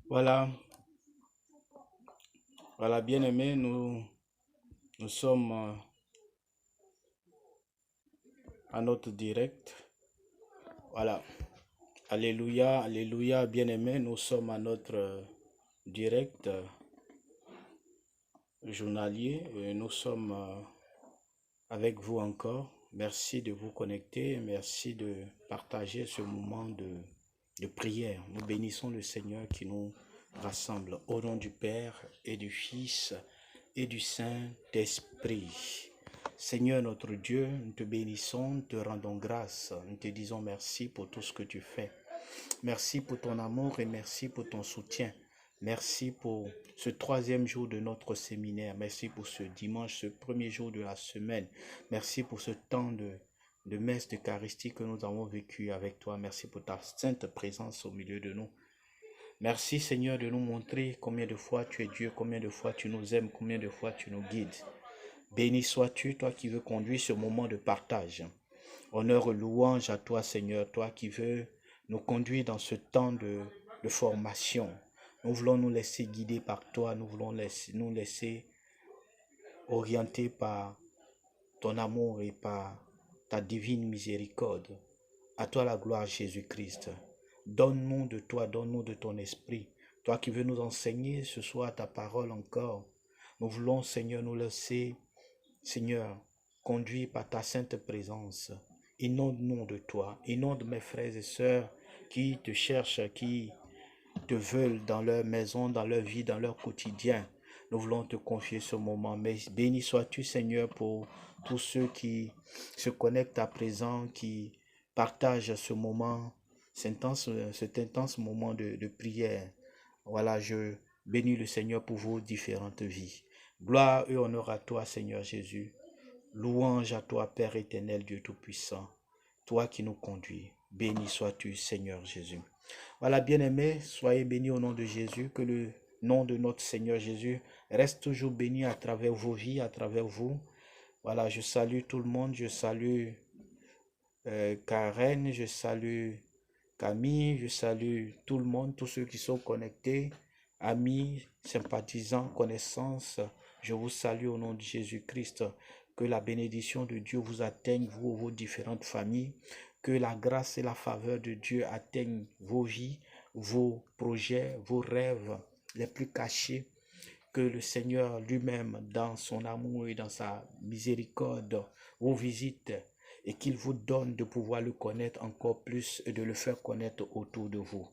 Voilà, voilà, bien-aimés, nous sommes à notre direct. Voilà, alléluia, alléluia, bien-aimés, nous sommes à notre direct journalier et nous sommes avec vous encore. Merci de vous connecter, merci de partager ce moment de prière. Nous bénissons le Seigneur qui nous rassemble au nom du Père et du Fils et du Saint-Esprit. Seigneur notre Dieu, nous te bénissons, nous te rendons grâce, nous te disons merci pour tout ce que tu fais. Merci pour ton amour et merci pour ton soutien. Merci pour ce troisième jour de notre séminaire. Merci pour ce dimanche, ce premier jour de la semaine. Merci pour ce temps de messe d'Eucharistie que nous avons vécu avec toi. Merci pour ta sainte présence au milieu de nous. Merci Seigneur de nous montrer combien de fois tu es Dieu, combien de fois tu nous aimes, combien de fois tu nous guides. Béni sois-tu, toi qui veux conduire ce moment de partage. Honneur et louange à toi Seigneur, toi qui veux nous conduire dans ce temps de formation. Nous voulons nous laisser guider par toi, nous voulons nous laisser orienter par ton amour et par ta divine miséricorde. À toi la gloire Jésus-Christ. Donne-nous de toi, donne-nous de ton esprit. Toi qui veux nous enseigner ce soir ta parole encore. Nous voulons Seigneur nous laisser, Seigneur, conduire par ta sainte présence. Inonde-nous de toi, inonde mes frères et sœurs qui te cherchent, qui te veulent dans leur maison, dans leur vie, dans leur quotidien. Nous voulons te confier ce moment. Mais béni sois-tu, Seigneur, pour tous ceux qui se connectent à présent, qui partagent ce moment, cet intense moment de prière. Voilà, je bénis le Seigneur pour vos différentes vies. Gloire et honneur à toi, Seigneur Jésus. Louange à toi, Père éternel, Dieu Tout-Puissant, toi qui nous conduis. Béni sois-tu, Seigneur Jésus. Voilà, bien-aimés, soyez bénis au nom de Jésus, que le nom de notre Seigneur Jésus reste toujours béni à travers vos vies, à travers vous. Voilà, je salue tout le monde, je salue Karen, je salue Camille, je salue tout le monde, tous ceux qui sont connectés, amis, sympathisants, connaissances. Je vous salue au nom de Jésus-Christ. Que la bénédiction de Dieu vous atteigne, vous, vos différentes familles. Que la grâce et la faveur de Dieu atteignent vos vies, vos projets, vos rêves les plus cachés. Que le Seigneur lui-même, dans son amour et dans sa miséricorde, vous visite et qu'il vous donne de pouvoir le connaître encore plus et de le faire connaître autour de vous.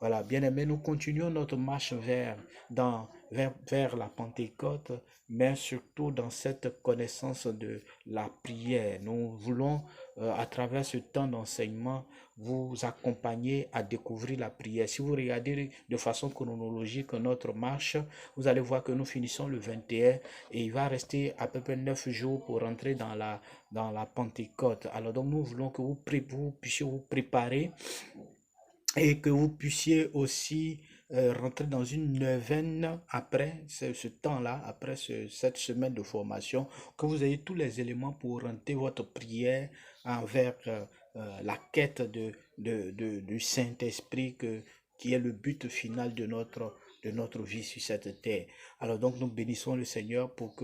Voilà, bien-aimés, nous continuons notre marche vers la Pentecôte, mais surtout dans cette connaissance de la prière. Nous voulons, à travers ce temps d'enseignement, vous accompagner à découvrir la prière. Si vous regardez de façon chronologique notre marche, vous allez voir que nous finissons le 21 et il va rester à peu près 9 jours pour rentrer dans la Pentecôte. Alors donc nous voulons que vous puissiez vous préparer et que vous puissiez aussi rentrer dans une neuvaine après ce temps-là, après cette semaine de formation, que vous ayez tous les éléments pour rentrer votre prière envers la quête du Saint-Esprit qui est le but final de notre vie sur cette terre. Alors donc nous bénissons le Seigneur pour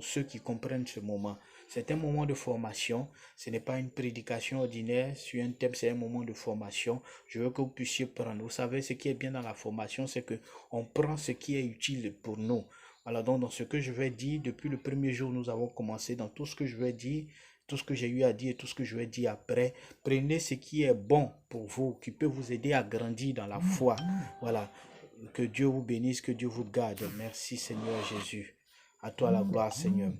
ceux qui comprennent ce moment. C'est un moment de formation, ce n'est pas une prédication ordinaire sur un thème, c'est un moment de formation. Je veux que vous puissiez prendre. Vous savez, ce qui est bien dans la formation, c'est que on prend ce qui est utile pour nous. Voilà, donc dans ce que je vais dire, depuis le premier jour, nous avons commencé dans tout ce que je vais dire, tout ce que j'ai eu à dire et tout ce que je vais dire après. Prenez ce qui est bon pour vous, qui peut vous aider à grandir dans la foi. Voilà, que Dieu vous bénisse, que Dieu vous garde. Merci Seigneur Jésus. À toi la gloire, Seigneur.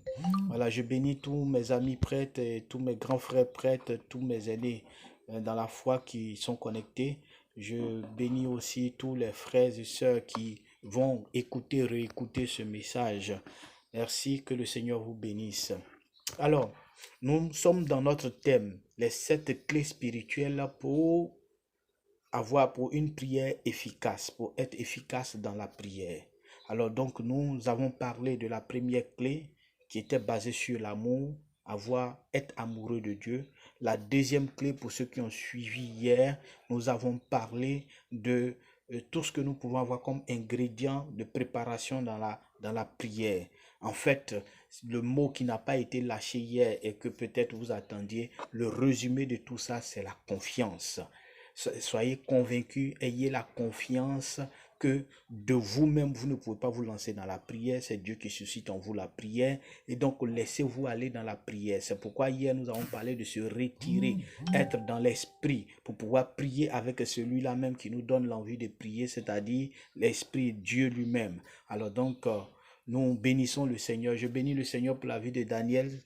Voilà, je bénis tous mes amis prêtres, et tous mes grands frères prêtres, tous mes aînés dans la foi qui sont connectés. Je bénis aussi tous les frères et sœurs qui vont écouter, réécouter ce message. Merci, que le Seigneur vous bénisse. Alors, nous sommes dans notre thème, les 7 clés spirituelles pour une prière efficace, pour être efficace dans la prière. Alors donc, nous avons parlé de la première clé qui était basée sur l'amour, être amoureux de Dieu. La deuxième clé, pour ceux qui ont suivi hier, nous avons parlé de tout ce que nous pouvons avoir comme ingrédient de préparation dans la prière. En fait, le mot qui n'a pas été lâché hier et que peut-être vous attendiez, le résumé de tout ça, c'est la confiance. Soyez convaincus, ayez la confiance que de vous-même, vous ne pouvez pas vous lancer dans la prière. C'est Dieu qui suscite en vous la prière. Et donc, laissez-vous aller dans la prière. C'est pourquoi hier, nous avons parlé de se retirer, être dans l'esprit pour pouvoir prier avec celui-là même qui nous donne l'envie de prier, c'est-à-dire l'esprit Dieu lui-même. Alors donc, nous bénissons le Seigneur. Je bénis le Seigneur pour la vie de Daniel.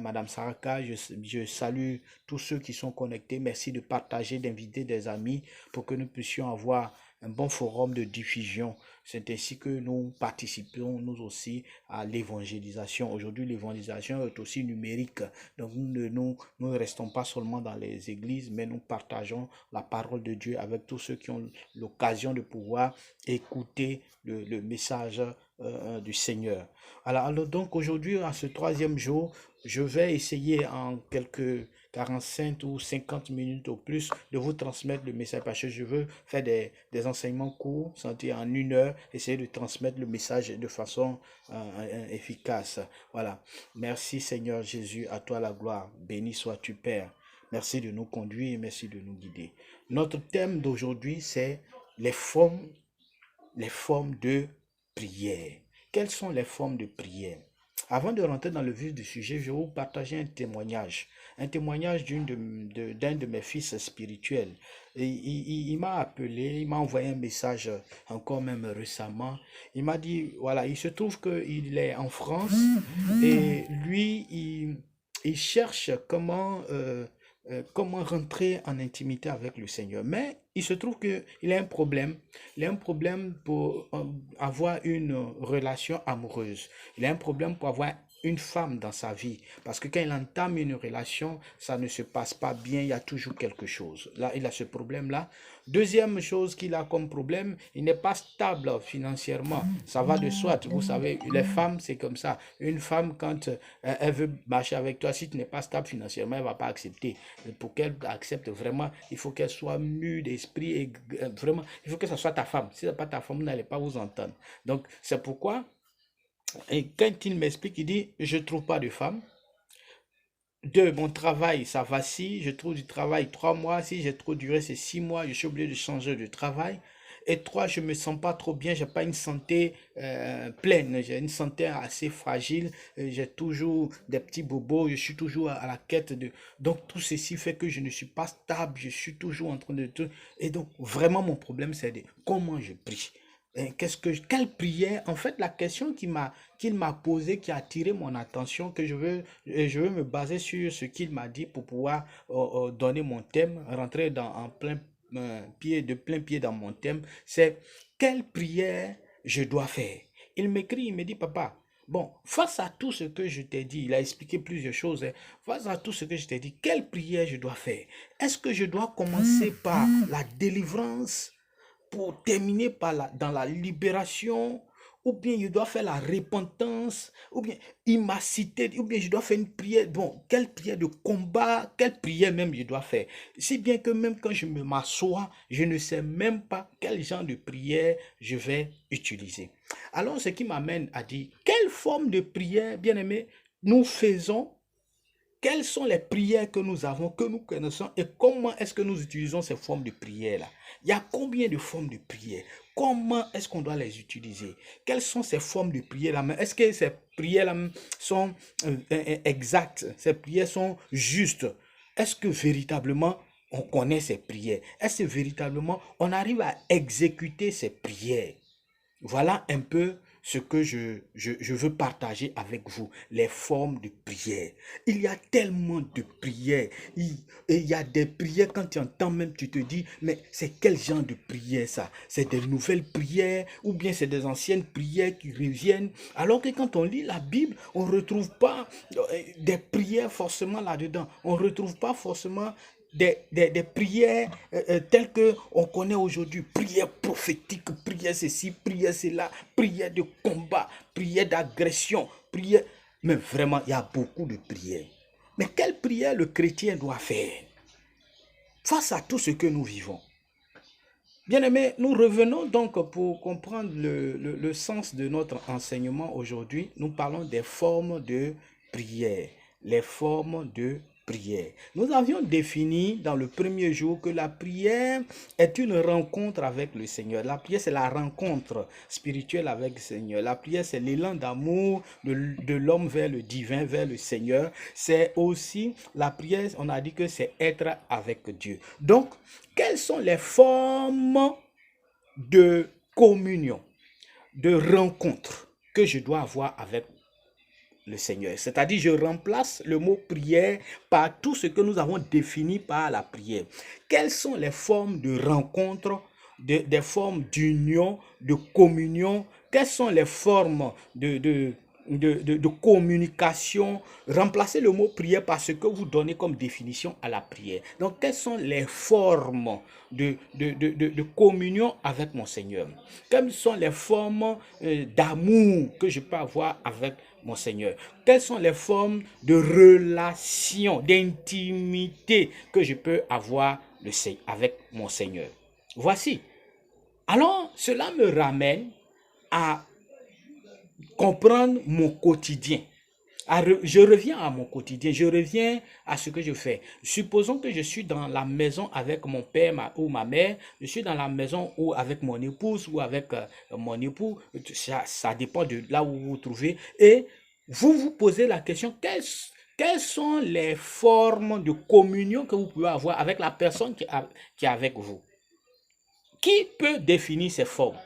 Madame Saraka, je salue tous ceux qui sont connectés. Merci de partager, d'inviter des amis pour que nous puissions avoir un bon forum de diffusion. C'est ainsi que nous participons, nous aussi, à l'évangélisation. Aujourd'hui, l'évangélisation est aussi numérique. Donc, nous ne restons pas seulement dans les églises, mais nous partageons la parole de Dieu avec tous ceux qui ont l'occasion de pouvoir écouter le message du Seigneur. Alors donc, aujourd'hui, à ce troisième jour, je vais essayer en quelques 45 ou 50 minutes au plus de vous transmettre le message parce que je veux faire des enseignements courts, c'est-à-dire en 1 heure, essayer de transmettre le message de façon efficace. Voilà. Merci Seigneur Jésus, à toi la gloire. Béni sois-tu Père. Merci de nous conduire et merci de nous guider. Notre thème d'aujourd'hui, c'est les formes de prière. Quelles sont les formes de prière? Avant de rentrer dans le vif du sujet, je vais vous partager un témoignage d'un de mes fils spirituels. Et il m'a appelé, il m'a envoyé un message encore même récemment. Il m'a dit, voilà, il se trouve qu'il est en France et lui, il cherche comment rentrer en intimité avec le Seigneur. Mais il se trouve qu'il a un problème. Il a un problème pour avoir une relation amoureuse. Il a un problème pour avoir une femme dans sa vie. Parce que quand il entame une relation, ça ne se passe pas bien, il y a toujours quelque chose. Là, il a ce problème-là. Deuxième chose qu'il a comme problème, il n'est pas stable financièrement. Ça va de soi. Vous savez, les femmes, c'est comme ça. Une femme, quand elle veut marcher avec toi, si tu n'es pas stable financièrement, elle ne va pas accepter. Pour qu'elle accepte vraiment, il faut qu'elle soit mûre d'esprit et vraiment, il faut que ce soit ta femme. Si ce n'est pas ta femme, vous n'allez pas vous entendre. Donc, c'est pourquoi, et quand il m'explique, il dit, je ne trouve pas de femme. 2, mon travail, ça vacille. Je trouve du travail 3 mois. Si j'ai trop duré, c'est 6 mois. Je suis obligé de changer de travail. Et 3, je me sens pas trop bien. J'ai pas une santé pleine. J'ai une santé assez fragile. J'ai toujours des petits bobos. Je suis toujours à la quête de. Donc tout ceci fait que je ne suis pas stable. Je suis toujours en train de tout. Et donc vraiment mon problème, c'est de comment je prie. Quelle prière? En fait, la question qu'il m'a posée, qui a attiré mon attention, que je veux me baser sur ce qu'il m'a dit pour pouvoir donner mon thème, rentrer en plein pied dans mon thème, c'est quelle prière je dois faire. Il m'écrit, il me dit, papa, bon, face à tout ce que je t'ai dit, il a expliqué plusieurs choses, hein, face à tout ce que je t'ai dit, quelle prière je dois faire? Est-ce que je dois commencer par la délivrance pour terminer dans la libération, ou bien je dois faire la repentance, ou bien il m'a cité, ou bien je dois faire une prière, bon, quelle prière de combat, quelle prière même je dois faire. Si bien que même quand je m'assois, je ne sais même pas quel genre de prière je vais utiliser. Alors, ce qui m'amène à dire, quelle forme de prière, bien aimé, nous faisons. Quelles sont les prières que nous avons, que nous connaissons et comment est-ce que nous utilisons ces formes de prière-là? Il y a combien de formes de prière? Comment est-ce qu'on doit les utiliser? Quelles sont ces formes de prière-là? Est-ce que ces prières-là sont exactes? Ces prières sont justes? Est-ce que véritablement on connaît ces prières? Est-ce que véritablement on arrive à exécuter ces prières? Voilà un peu ce que je veux partager avec vous, les formes de prière. Il y a tellement de prières. Et il y a des prières, quand tu entends même, tu te dis, mais c'est quel genre de prière ça? C'est des nouvelles prières ou bien c'est des anciennes prières qui reviennent? Alors que quand on lit la Bible, on ne retrouve pas des prières forcément là-dedans. On ne retrouve pas forcément des prières telles qu'on connaît aujourd'hui, prière prophétique, prière ceci, prière cela, prière de combat, prière d'agression, prière. Mais vraiment, il y a beaucoup de prières. Mais quelle prière le chrétien doit faire face à tout ce que nous vivons? Bien-aimés, nous revenons donc pour comprendre le sens de notre enseignement aujourd'hui. Nous parlons des formes de prière. Les formes de prière. Nous avions défini dans le premier jour que la prière est une rencontre avec le Seigneur. La prière, c'est la rencontre spirituelle avec le Seigneur. La prière, c'est l'élan d'amour de l'homme vers le divin, vers le Seigneur. C'est aussi la prière, on a dit que c'est être avec Dieu. Donc, quelles sont les formes de communion, de rencontre que je dois avoir avec le Seigneur? C'est-à-dire, je remplace le mot prière par tout ce que nous avons défini par la prière. Quelles sont les formes de rencontre, des formes d'union, de communion? Quelles sont les formes de communication? Remplacez le mot prière par ce que vous donnez comme définition à la prière. Donc, quelles sont les formes de communion avec mon Seigneur? Quelles sont les formes d'amour que je peux avoir avec mon Seigneur? Quelles sont les formes de relation, d'intimité que je peux avoir avec mon Seigneur? Voici. Alors, cela me ramène à comprendre mon quotidien. Je reviens à mon quotidien, je reviens à ce que je fais. Supposons que je suis dans la maison avec mon père ou ma mère, je suis dans la maison ou avec mon épouse ou avec mon époux, ça dépend de là où vous vous trouvez. Et vous vous posez la question, quelles sont les formes de communion que vous pouvez avoir avec la personne qui est avec vous? Qui peut définir ces formes?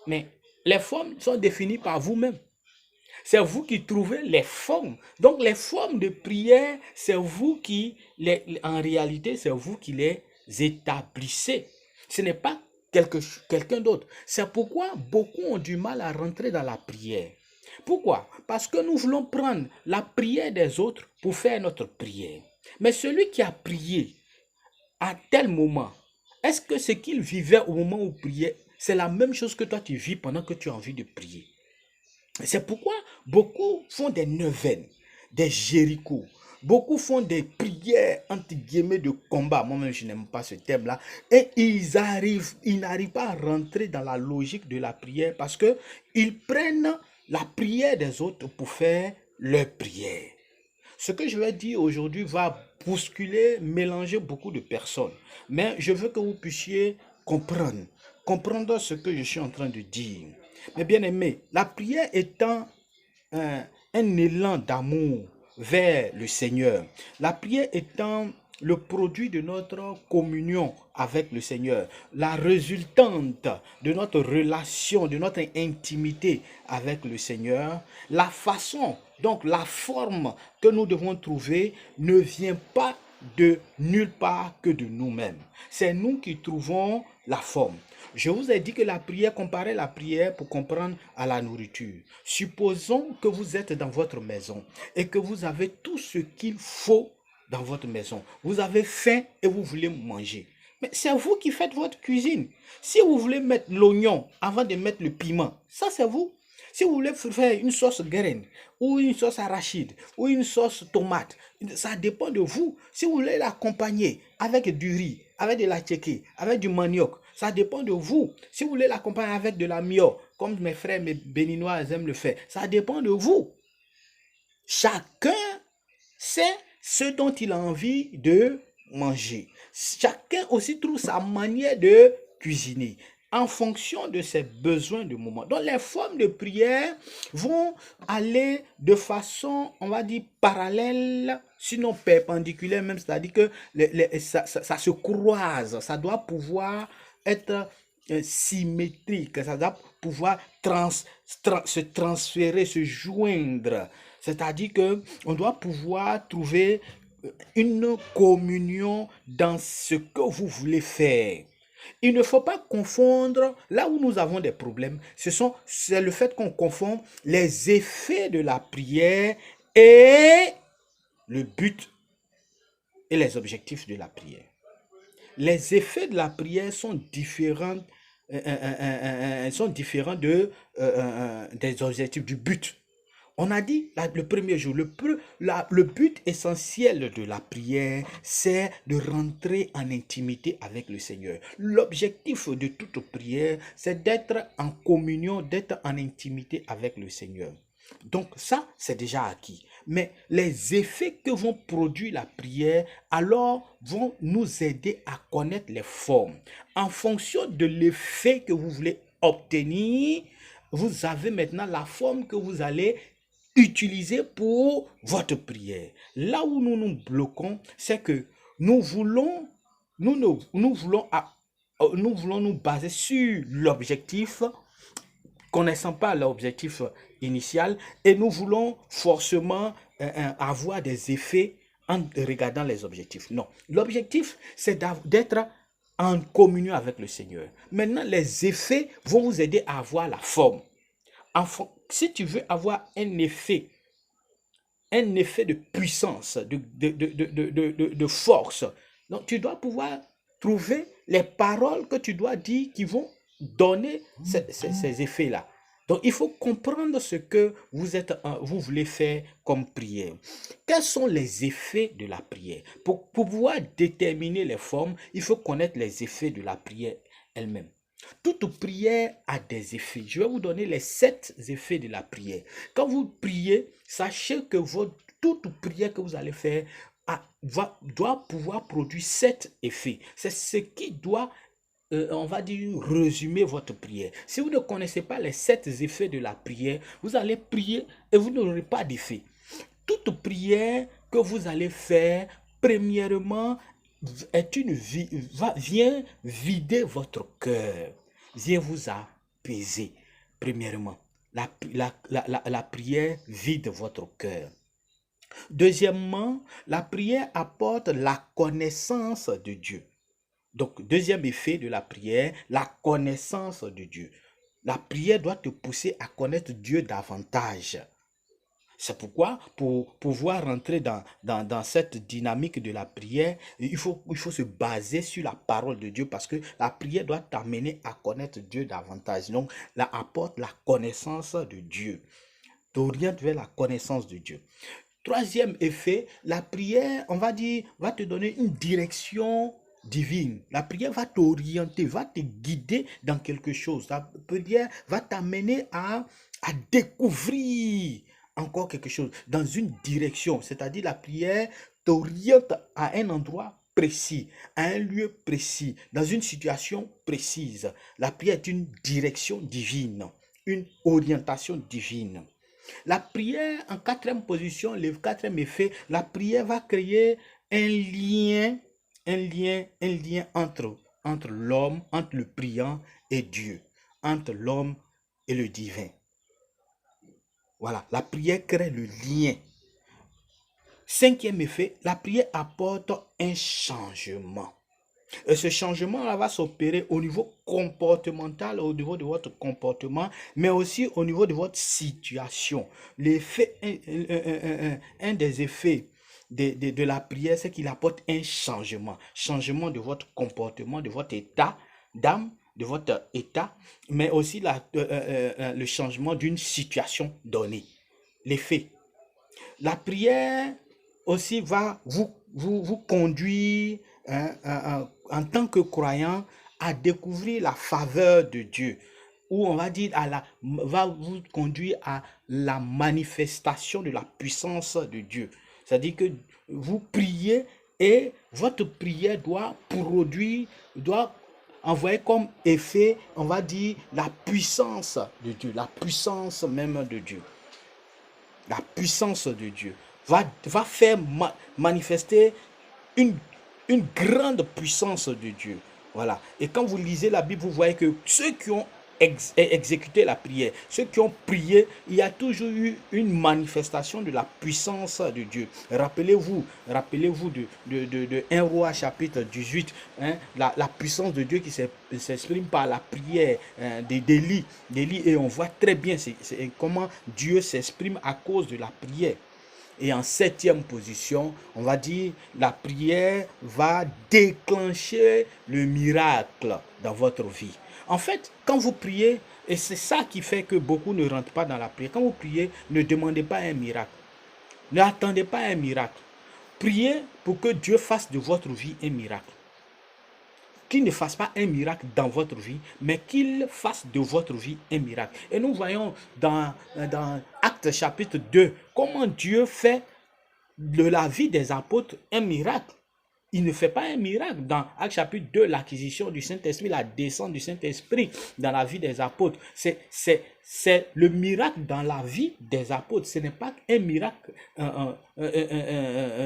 Mais les formes sont définies par vous-même. C'est vous qui trouvez les formes. Donc les formes de prière, c'est vous qui, en réalité, c'est vous qui les établissez. Ce n'est pas quelqu'un d'autre. C'est pourquoi beaucoup ont du mal à rentrer dans la prière. Pourquoi? Parce que nous voulons prendre la prière des autres pour faire notre prière. Mais celui qui a prié à tel moment, est-ce que ce qu'il vivait au moment où il priait, c'est la même chose que toi tu vis pendant que tu as envie de prier? C'est pourquoi beaucoup font des neuvaines, des Jéricho. Beaucoup font des prières, entre guillemets, de combat. Moi-même, je n'aime pas ce thème-là. Et ils n'arrivent pas à rentrer dans la logique de la prière parce qu'ils prennent la prière des autres pour faire leur prière. Ce que je vais dire aujourd'hui va bousculer, mélanger beaucoup de personnes. Mais je veux que vous puissiez comprendre ce que je suis en train de dire. Mais bien aimé, la prière étant un élan d'amour vers le Seigneur, la prière étant le produit de notre communion avec le Seigneur, la résultante de notre relation, de notre intimité avec le Seigneur, la façon, donc la forme que nous devons trouver ne vient pas de nulle part que de nous-mêmes. C'est nous qui trouvons la forme. Je vous ai dit que la prière, comparait la prière pour comprendre à la nourriture. Supposons que vous êtes dans votre maison et que vous avez tout ce qu'il faut dans votre maison. Vous avez faim et vous voulez manger. Mais c'est vous qui faites votre cuisine. Si vous voulez mettre l'oignon avant de mettre le piment, ça c'est vous. Si vous voulez faire une sauce graine ou une sauce arachide ou une sauce tomate, ça dépend de vous. Si vous voulez l'accompagner avec du riz, avec de la tchéké, avec du manioc, ça dépend de vous. Si vous voulez l'accompagner avec de la mio, comme mes frères mes béninois aiment le faire, ça dépend de vous. Chacun sait ce dont il a envie de manger. Chacun aussi trouve sa manière de cuisiner en fonction de ses besoins du moment. Donc les formes de prière vont aller de façon, on va dire, parallèle, sinon perpendiculaire même, c'est-à-dire que ça se croise, ça doit pouvoir être symétrique, ça doit pouvoir se transférer, se joindre. C'est-à-dire que on doit pouvoir trouver une communion dans ce que vous voulez faire. Il ne faut pas confondre, là où nous avons des problèmes, c'est le fait qu'on confond les effets de la prière et le but et les objectifs de la prière. Les effets de la prière sont différents, des objectifs, du but. On a dit le premier jour, le but essentiel de la prière, c'est de rentrer en intimité avec le Seigneur. L'objectif de toute prière, c'est d'être en communion, d'être en intimité avec le Seigneur. Donc ça, c'est déjà acquis. Mais les effets que vont produire la prière, alors, vont nous aider à connaître les formes. En fonction de l'effet que vous voulez obtenir, vous avez maintenant la forme que vous allez utiliser pour votre prière. Là où nous nous bloquons, c'est que nous voulons nous baser sur l'objectif, connaissant pas l'objectif initial, et nous voulons forcément avoir des effets en regardant les objectifs. Non, l'objectif, c'est d'être en communion avec le Seigneur. Maintenant, les effets vont vous aider à avoir la forme. Si tu veux avoir un effet de puissance, de force, donc tu dois pouvoir trouver les paroles que tu dois dire qui vont donner ces effets-là. Donc, il faut comprendre ce que vous voulez faire comme prière. Quels sont les effets de la prière? Pour pouvoir déterminer les formes, il faut connaître les effets de la prière elle-même. Toute prière a des effets. Je vais vous donner les 7 effets de la prière. Quand vous priez, sachez que toute prière que vous allez faire doit pouvoir produire 7 effets. C'est ce qui doit, on va dire, résumer votre prière. Si vous ne connaissez pas les 7 effets de la prière, vous allez prier et vous n'aurez pas d'effet. Toute prière que vous allez faire, premièrement, vient vider votre cœur, vient vous apaiser. Premièrement, la prière vide votre cœur. Deuxièmement, la prière apporte la connaissance de Dieu. Donc, deuxième effet de la prière, la connaissance de Dieu. La prière doit te pousser à connaître Dieu davantage. C'est pourquoi, pour pouvoir rentrer dans cette dynamique de la prière, il faut se baser sur la parole de Dieu, parce que la prière doit t'amener à connaître Dieu davantage. Donc, elle apporte la connaissance de Dieu. T'oriente vers la connaissance de Dieu. Troisième effet, la prière, on va dire, va te donner une direction divine. La prière va t'orienter, va te guider dans quelque chose. La prière va t'amener à découvrir encore quelque chose dans une direction. C'est-à-dire la prière t'oriente à un endroit précis, à un lieu précis, dans une situation précise. La prière est une direction divine, une orientation divine. La prière, en quatrième position, le quatrième effet, la prière va créer un lien entre l'homme, entre le priant et Dieu, entre l'homme et le divin. Voilà, la prière crée le lien. Cinquième effet, la prière apporte un changement. Et ce changement-là va s'opérer au niveau comportemental, au niveau de votre comportement, mais aussi au niveau de votre situation. L'effet, un des effets de la prière, c'est qu'il apporte un changement. Changement de votre comportement, de votre état d'âme, de votre état, mais aussi le changement d'une situation donnée. L'effet. La prière aussi va vous conduire en tant que croyant à découvrir la faveur de Dieu, ou on va dire va vous conduire à la manifestation de la puissance de Dieu. C'est-à-dire que vous priez et votre prière doit envoyer comme effet, on va dire, la puissance de Dieu, la puissance même de Dieu. La puissance de Dieu va faire manifester une grande puissance de Dieu. Voilà. Et quand vous lisez la Bible, vous voyez que ceux qui ont exécuté la prière, ceux qui ont prié, il y a toujours eu une manifestation de la puissance de Dieu. Rappelez-vous de 1 Roi chapitre 18, hein, la puissance de Dieu qui s'exprime par la prière d'Élie. Et on voit très bien comment Dieu s'exprime à cause de la prière. Et en septième position, on va dire, la prière va déclencher le miracle dans votre vie. En fait, quand vous priez, et c'est ça qui fait que beaucoup ne rentrent pas dans la prière, quand vous priez, ne demandez pas un miracle. Ne attendez pas un miracle. Priez pour que Dieu fasse de votre vie un miracle. Qu'il ne fasse pas un miracle dans votre vie, mais qu'il fasse de votre vie un miracle. Et nous voyons dans Actes chapitre 2, comment Dieu fait de la vie des apôtres un miracle. Il ne fait pas un miracle dans Actes chapitre 2, l'acquisition du Saint-Esprit, la descente du Saint-Esprit dans la vie des apôtres. C'est le miracle dans la vie des apôtres. Ce n'est pas un miracle,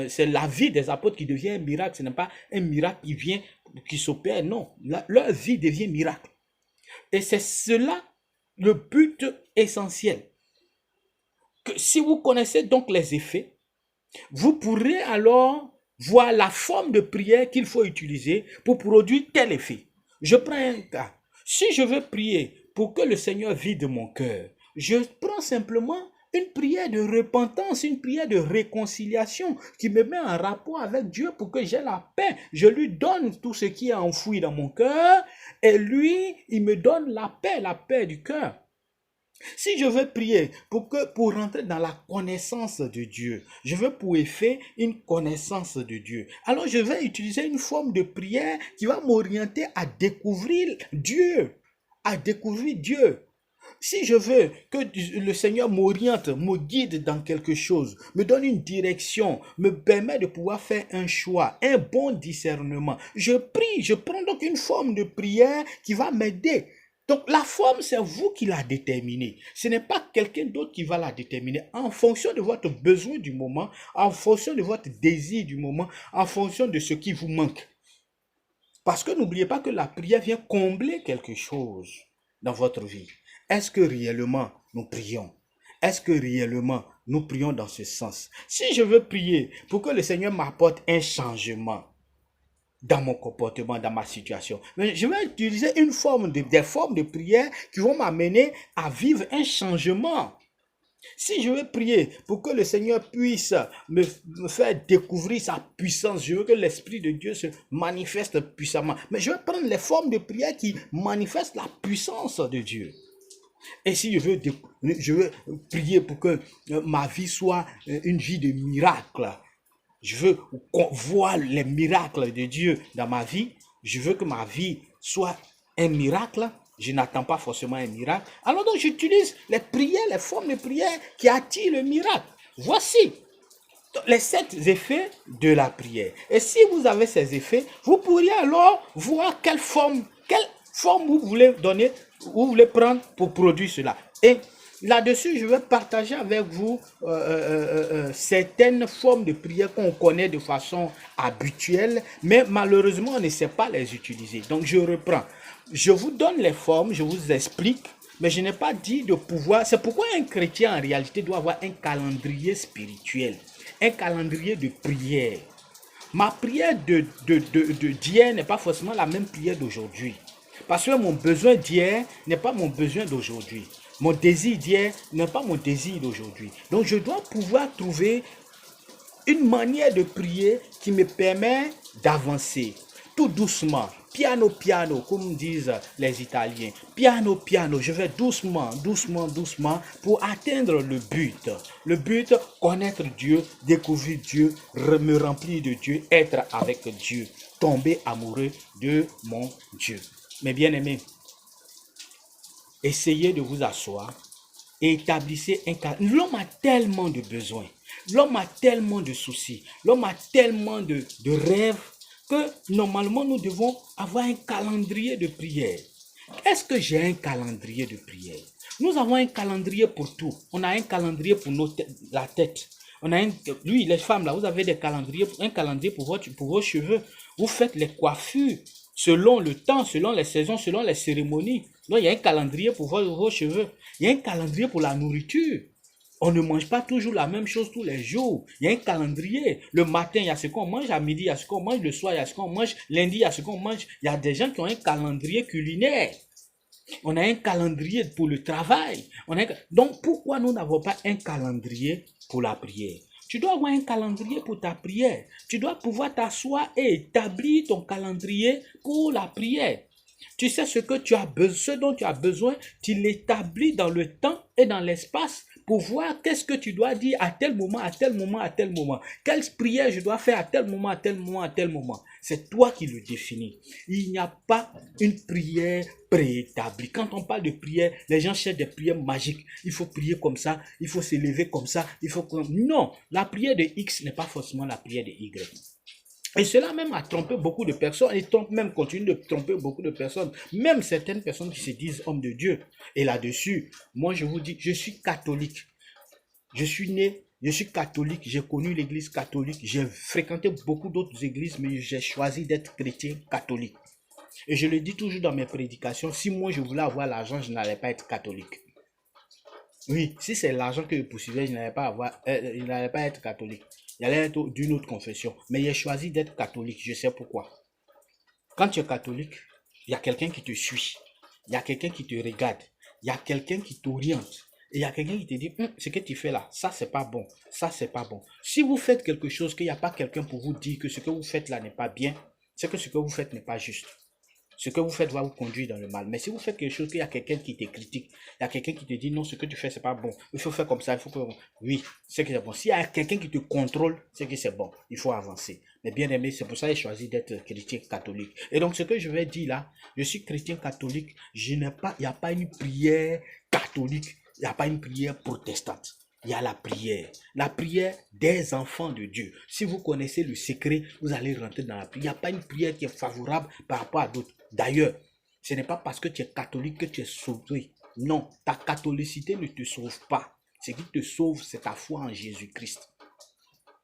c'est la vie des apôtres qui devient un miracle. Ce n'est pas un miracle qui s'opère, non. Leur vie devient miracle. Et c'est cela le but essentiel. Que si vous connaissez donc les effets, vous pourrez alors voir la forme de prière qu'il faut utiliser pour produire tel effet. Je prends un cas. Si je veux prier pour que le Seigneur vide mon cœur, je prends simplement une prière de repentance, une prière de réconciliation qui me met en rapport avec Dieu pour que j'ai la paix. Je lui donne tout ce qui est enfoui dans mon cœur et lui, il me donne la paix du cœur. Si je veux prier pour rentrer dans la connaissance de Dieu, je veux pour effet une connaissance de Dieu, alors je vais utiliser une forme de prière qui va m'orienter à découvrir Dieu, Si je veux que le Seigneur m'oriente, me guide dans quelque chose, me donne une direction, me permet de pouvoir faire un choix, un bon discernement, je prie, je prends donc une forme de prière qui va m'aider. Donc la forme, c'est vous qui la déterminez. Ce n'est pas quelqu'un d'autre qui va la déterminer en fonction de votre besoin du moment, en fonction de votre désir du moment, en fonction de ce qui vous manque. Parce que n'oubliez pas que la prière vient combler quelque chose dans votre vie. Est-ce que réellement nous prions? Est-ce que réellement nous prions dans ce sens? Si je veux prier pour que le Seigneur m'apporte un changement dans mon comportement, dans ma situation, mais je vais utiliser des formes de prière qui vont m'amener à vivre un changement. Si je veux prier pour que le Seigneur puisse me faire découvrir sa puissance, je veux que l'Esprit de Dieu se manifeste puissamment, mais je vais prendre les formes de prière qui manifestent la puissance de Dieu. Et si je veux prier pour que ma vie soit une vie de miracle, je veux voir les miracles de Dieu dans ma vie, je veux que ma vie soit un miracle, je n'attends pas forcément un miracle, alors donc j'utilise les prières, les formes de prière qui attirent le miracle. Voici les 7 effets de la prière. Et si vous avez ces effets, vous pourriez alors voir quelle forme vous voulez donner, vous voulez prendre pour produire cela. Et là-dessus, je vais partager avec vous certaines formes de prière qu'on connaît de façon habituelle, mais malheureusement, on ne sait pas les utiliser. Donc, je reprends. Je vous donne les formes, je vous explique, mais je n'ai pas dit de pouvoir. C'est pourquoi un chrétien, en réalité, doit avoir un calendrier spirituel, un calendrier de prière. Ma prière d'hier n'est pas forcément la même prière d'aujourd'hui. Parce que mon besoin d'hier n'est pas mon besoin d'aujourd'hui. Mon désir d'hier n'est pas mon désir d'aujourd'hui. Donc, je dois pouvoir trouver une manière de prier qui me permet d'avancer tout doucement, piano piano, comme disent les Italiens. Piano piano, je vais doucement pour atteindre le but. Le but, connaître Dieu, découvrir Dieu, me remplir de Dieu, être avec Dieu, tomber amoureux de mon Dieu. Mes bien-aimés, essayez de vous asseoir et établissez un calendrier. L'homme a tellement de besoins, l'homme a tellement de soucis, l'homme a tellement de rêves que normalement nous devons avoir un calendrier de prière. Est-ce que j'ai un calendrier de prière? Nous avons un calendrier pour tout. On a un calendrier pour la tête. On a les femmes là, vous avez un calendrier pour vos cheveux. Vous faites les coiffures selon le temps, selon les saisons, selon les cérémonies. Donc, il y a un calendrier pour vos cheveux. Il y a un calendrier pour la nourriture. On ne mange pas toujours la même chose tous les jours. Il y a un calendrier. Le matin, il y a ce qu'on mange. À midi, il y a ce qu'on mange. Le soir, il y a ce qu'on mange. Lundi, il y a ce qu'on mange. Il y a des gens qui ont un calendrier culinaire. On a un calendrier pour le travail. Donc, pourquoi nous n'avons pas un calendrier pour la prière? Tu dois avoir un calendrier pour ta prière. Tu dois pouvoir t'asseoir et établir ton calendrier pour la prière. Tu sais ce que tu as besoin, ce dont tu as besoin, tu l'établis dans le temps et dans l'espace pour voir qu'est-ce que tu dois dire à tel moment, à tel moment, à tel moment. Quelle prière je dois faire à tel moment, à tel moment, à tel moment. C'est toi qui le définis. Il n'y a pas une prière préétablie. Quand on parle de prière, les gens cherchent des prières magiques. Il faut prier comme ça, il faut s'élever comme ça, il faut... Non, la prière de X n'est pas forcément la prière de Y. Et cela même a trompé beaucoup de personnes et même continue de tromper beaucoup de personnes, même certaines personnes qui se disent hommes de Dieu. Et là-dessus, moi je vous dis, je suis catholique. Je suis né, je suis catholique, j'ai connu l'église catholique, j'ai fréquenté beaucoup d'autres églises, mais j'ai choisi d'être chrétien catholique. Et je le dis toujours dans mes prédications, si moi je voulais avoir l'argent, je n'allais pas être catholique. Oui, si c'est l'argent que je poursuivais, je n'allais pas être catholique. J'allais être d'une autre confession. Mais j'ai choisi d'être catholique. Je sais pourquoi. Quand tu es catholique, il y a quelqu'un qui te suit. Il y a quelqu'un qui te regarde. Il y a quelqu'un qui t'oriente. Et il y a quelqu'un qui te dit, ce que tu fais là, ça c'est pas bon. Ça c'est pas bon. Si vous faites quelque chose, qu'il n'y a pas quelqu'un pour vous dire que ce que vous faites là n'est pas bien, c'est que ce que vous faites n'est pas juste. Ce que vous faites va vous conduire dans le mal. Mais si vous faites quelque chose, qu'il y a quelqu'un qui te critique, il y a quelqu'un qui te dit non, ce que tu fais, c'est pas bon. Il faut faire comme ça, il faut que... Oui, c'est que c'est bon. S'il y a quelqu'un qui te contrôle, c'est que c'est bon. Il faut avancer. Mais bien aimé, c'est pour ça que j'ai choisi d'être chrétien catholique. Et donc, ce que je vais dire là, je suis chrétien catholique, il n'y a pas une prière catholique, il n'y a pas une prière protestante. Il y a la prière des enfants de Dieu. Si vous connaissez le secret, vous allez rentrer dans la prière. Il n'y a pas une prière qui est favorable par rapport à d'autres. D'ailleurs, ce n'est pas parce que tu es catholique que tu es sauvé. Non, ta catholicité ne te sauve pas. Ce qui te sauve, c'est ta foi en Jésus-Christ.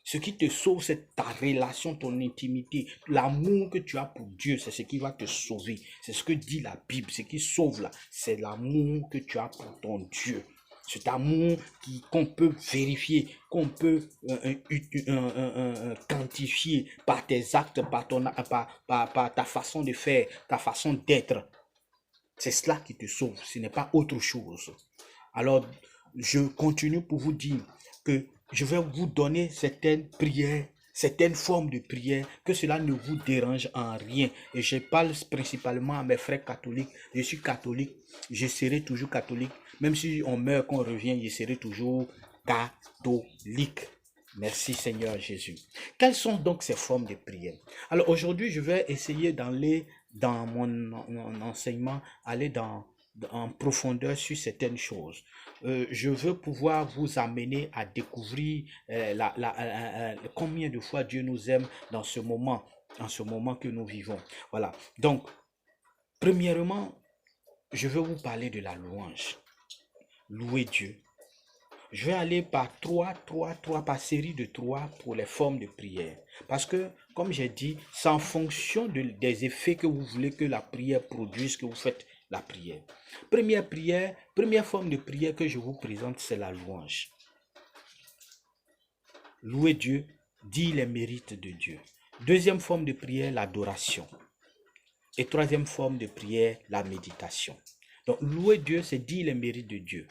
Ce qui te sauve, c'est ta relation, ton intimité, l'amour que tu as pour Dieu, c'est ce qui va te sauver. C'est ce que dit la Bible. Ce qui sauve là, c'est l'amour que tu as pour ton Dieu. Cet amour qu'on peut vérifier, qu'on peut quantifier par tes actes, par ta façon de faire, ta façon d'être. C'est cela qui te sauve, ce n'est pas autre chose. Alors, je continue pour vous dire que je vais vous donner certaines prières, certaines formes de prière, que cela ne vous dérange en rien. Et je parle principalement à mes frères catholiques. Je suis catholique, je serai toujours catholique. Même si on meurt, qu'on revient, je serai toujours catholique. Merci Seigneur Jésus. Quelles sont donc ces formes de prière? Alors aujourd'hui, je vais essayer d'aller dans mon enseignement, aller en profondeur sur certaines choses. Je veux pouvoir vous amener à découvrir combien de fois Dieu nous aime dans ce moment, en ce moment que nous vivons. Voilà. Donc, premièrement, je veux vous parler de la louange. Louer Dieu. Je vais aller par par série de 3 pour les formes de prière. Parce que, comme j'ai dit, c'est en fonction des effets que vous voulez que la prière produise, que vous faites la prière. Première forme de prière que je vous présente, c'est la louange. Louer Dieu, dire les mérites de Dieu. Deuxième forme de prière, l'adoration. Et troisième forme de prière, la méditation. Donc, louer Dieu, c'est dire les mérites de Dieu.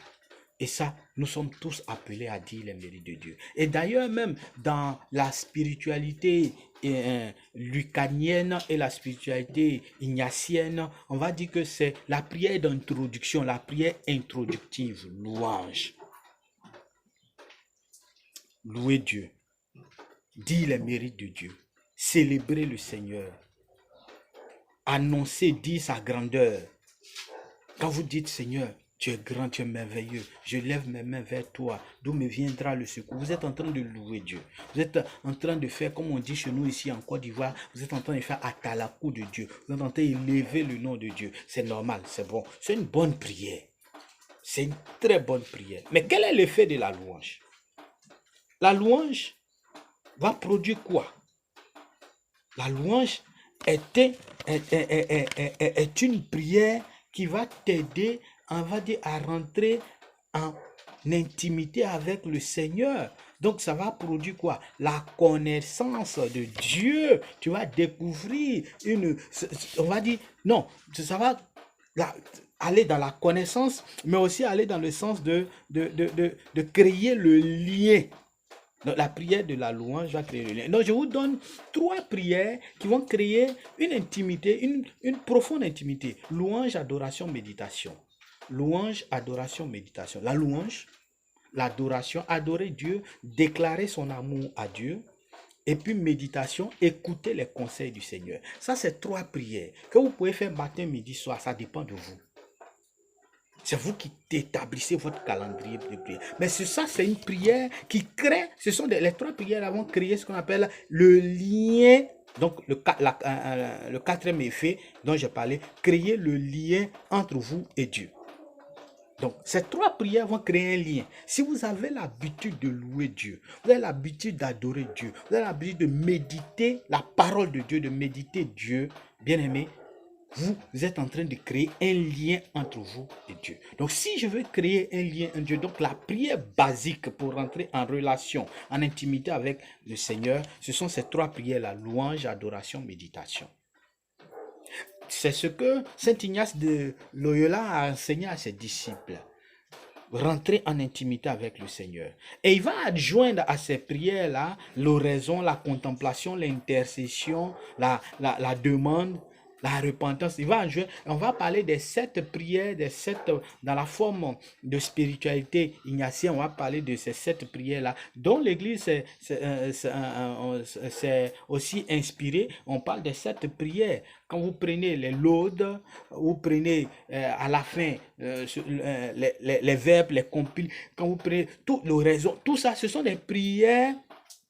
Et ça, nous sommes tous appelés à dire les mérites de Dieu. Et d'ailleurs, même dans la spiritualité lucanienne et la spiritualité ignatienne, on va dire que c'est la prière d'introduction, la prière introductive, louange. Louer Dieu, dire les mérites de Dieu, célébrer le Seigneur, annoncer, dire sa grandeur. Quand vous dites Seigneur, tu es grand, tu es merveilleux. Je lève mes mains vers toi, d'où me viendra le secours. Vous êtes en train de louer Dieu. Vous êtes en train de faire, comme on dit chez nous ici en Côte d'Ivoire, vous êtes en train de faire atalakou de Dieu. Vous êtes en train d'élever le nom de Dieu. C'est normal, c'est bon. C'est une bonne prière. C'est une très bonne prière. Mais quel est l'effet de la louange? La louange va produire quoi? La louange est une prière qui va t'aider, on va dire, à rentrer en intimité avec le Seigneur. Donc, ça va produire quoi? La connaissance de Dieu. Tu vas découvrir on va dire, non, ça va aller dans la connaissance, mais aussi aller dans le sens de créer le lien. Donc, la prière de la louange va créer le lien. Donc, je vous donne 3 prières qui vont créer une intimité, une profonde intimité. Louange, adoration, méditation. Louange, adoration, méditation. La louange, l'adoration, adorer Dieu, déclarer son amour à Dieu. Et puis méditation, écouter les conseils du Seigneur. Ça, c'est 3 prières que vous pouvez faire matin, midi, soir. Ça dépend de vous. C'est vous qui établissez votre calendrier de prière. Mais ça, c'est une prière qui crée, ce sont les 3 prières vont créer ce qu'on appelle le lien. Donc, le 4e effet dont j'ai parlé, créer le lien entre vous et Dieu. Donc, ces 3 prières vont créer un lien. Si vous avez l'habitude de louer Dieu, vous avez l'habitude d'adorer Dieu, vous avez l'habitude de méditer la parole de Dieu, de méditer Dieu, bien aimé, vous êtes en train de créer un lien entre vous et Dieu. Donc, si je veux créer un lien entre Dieu, donc la prière basique pour rentrer en relation, en intimité avec le Seigneur, ce sont ces 3 prières, la louange, adoration, méditation. C'est ce que Saint Ignace de Loyola a enseigné à ses disciples. Rentrer en intimité avec le Seigneur. Et il va adjoindre à ces prières-là l'oraison, la contemplation, l'intercession, la demande, la repentance. Il va adjoindre, on va parler des 7 prières, des 7, dans la forme de spiritualité ignatienne, on va parler de ces 7 prières-là, dont l'Église c'est aussi inspiré. On parle des 7 prières. Quand vous prenez les laudes, vous prenez à la fin les verbes, les compiles, quand vous prenez toute l'oraison, tout ça, ce sont des prières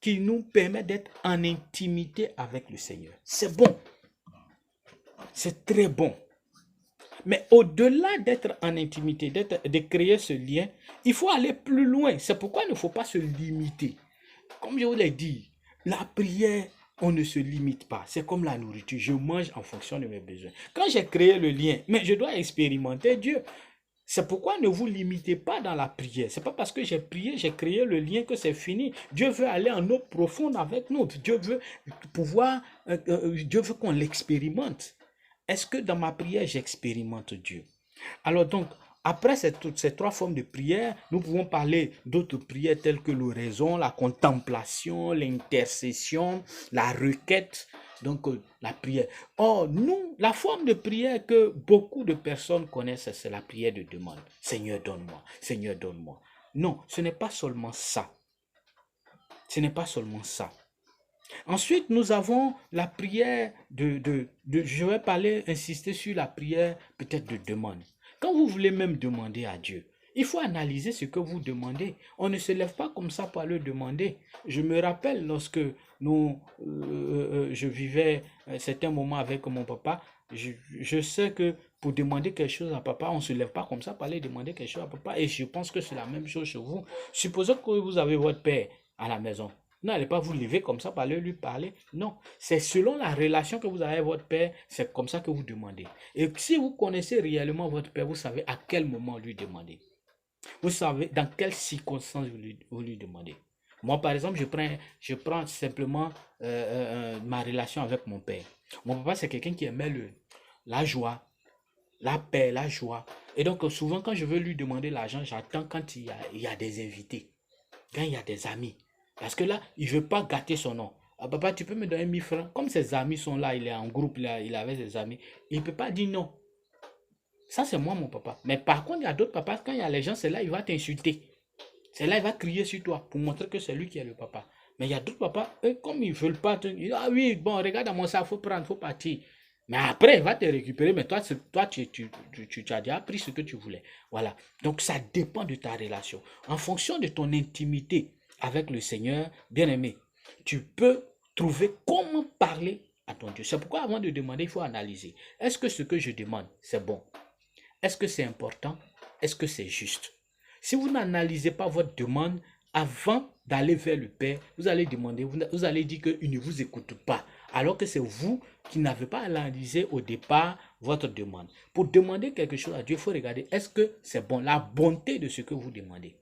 qui nous permettent d'être en intimité avec le Seigneur. C'est bon. C'est très bon. Mais au-delà d'être en intimité, de créer ce lien, il faut aller plus loin. C'est pourquoi il ne faut pas se limiter. Comme je vous l'ai dit, la prière, on ne se limite pas. C'est comme la nourriture. Je mange en fonction de mes besoins. Quand j'ai créé le lien, mais je dois expérimenter Dieu. C'est pourquoi ne vous limitez pas dans la prière. C'est pas parce que j'ai prié, j'ai créé le lien que c'est fini. Dieu veut aller en eau profonde avec nous. Dieu veut Dieu veut qu'on l'expérimente. Est-ce que dans ma prière, j'expérimente Dieu? Alors donc, après toutes ces 3 formes de prière, nous pouvons parler d'autres prières telles que l'oraison, la contemplation, l'intercession, la requête, donc la prière. Or, nous, la forme de prière que beaucoup de personnes connaissent, c'est la prière de demande. Seigneur, donne-moi. Seigneur, donne-moi. Non, ce n'est pas seulement ça. Ce n'est pas seulement ça. Ensuite, nous avons la prière je vais insister sur la prière peut-être de demande. Quand vous voulez même demander à Dieu, il faut analyser ce que vous demandez. On ne se lève pas comme ça pour le demander. Je me rappelle lorsque je vivais certains moments avec mon papa, je sais que pour demander quelque chose à papa, on ne se lève pas comme ça pour aller demander quelque chose à papa. Et je pense que c'est la même chose chez vous. Supposons que vous avez votre père à la maison. N'allez pas vous lever comme ça pour aller lui parler. Non, c'est selon la relation que vous avez avec votre père, c'est comme ça que vous demandez. Et si vous connaissez réellement votre père, vous savez à quel moment lui demander. Vous savez dans quelles circonstances vous lui demandez. Moi, par exemple, je prends simplement ma relation avec mon père. Mon papa, c'est quelqu'un qui aimait la joie, la paix, la joie. Et donc, souvent, quand je veux lui demander l'argent, j'attends quand il y a des invités, quand il y a des amis. Parce que là, il ne veut pas gâter son nom. Ah, papa, tu peux me donner 1000 francs. Comme ses amis sont là, il est en groupe, là, il avait ses amis. Il ne peut pas dire non. Ça, c'est moi, mon papa. Mais par contre, il y a d'autres papas, quand il y a les gens, c'est là, il va t'insulter. C'est là, il va crier sur toi pour montrer que c'est lui qui est le papa. Mais il y a d'autres papas, eux, comme ils ne veulent pas, ils disent, ah oui, bon, regarde à mon sac, il faut prendre, il faut partir. Mais après, il va te récupérer. Mais toi, tu as déjà pris ce que tu voulais. Voilà. Donc, ça dépend de ta relation. En fonction de ton intimité avec le Seigneur, bien-aimé, tu peux trouver comment parler à ton Dieu. C'est pourquoi avant de demander, il faut analyser. Est-ce que ce que je demande, c'est bon? Est-ce que c'est important? Est-ce que c'est juste? Si vous n'analysez pas votre demande avant d'aller vers le Père, vous allez demander, vous allez dire qu'il ne vous écoute pas. Alors que c'est vous qui n'avez pas analysé au départ votre demande. Pour demander quelque chose à Dieu, il faut regarder, est-ce que c'est bon? La bonté de ce que vous demandez.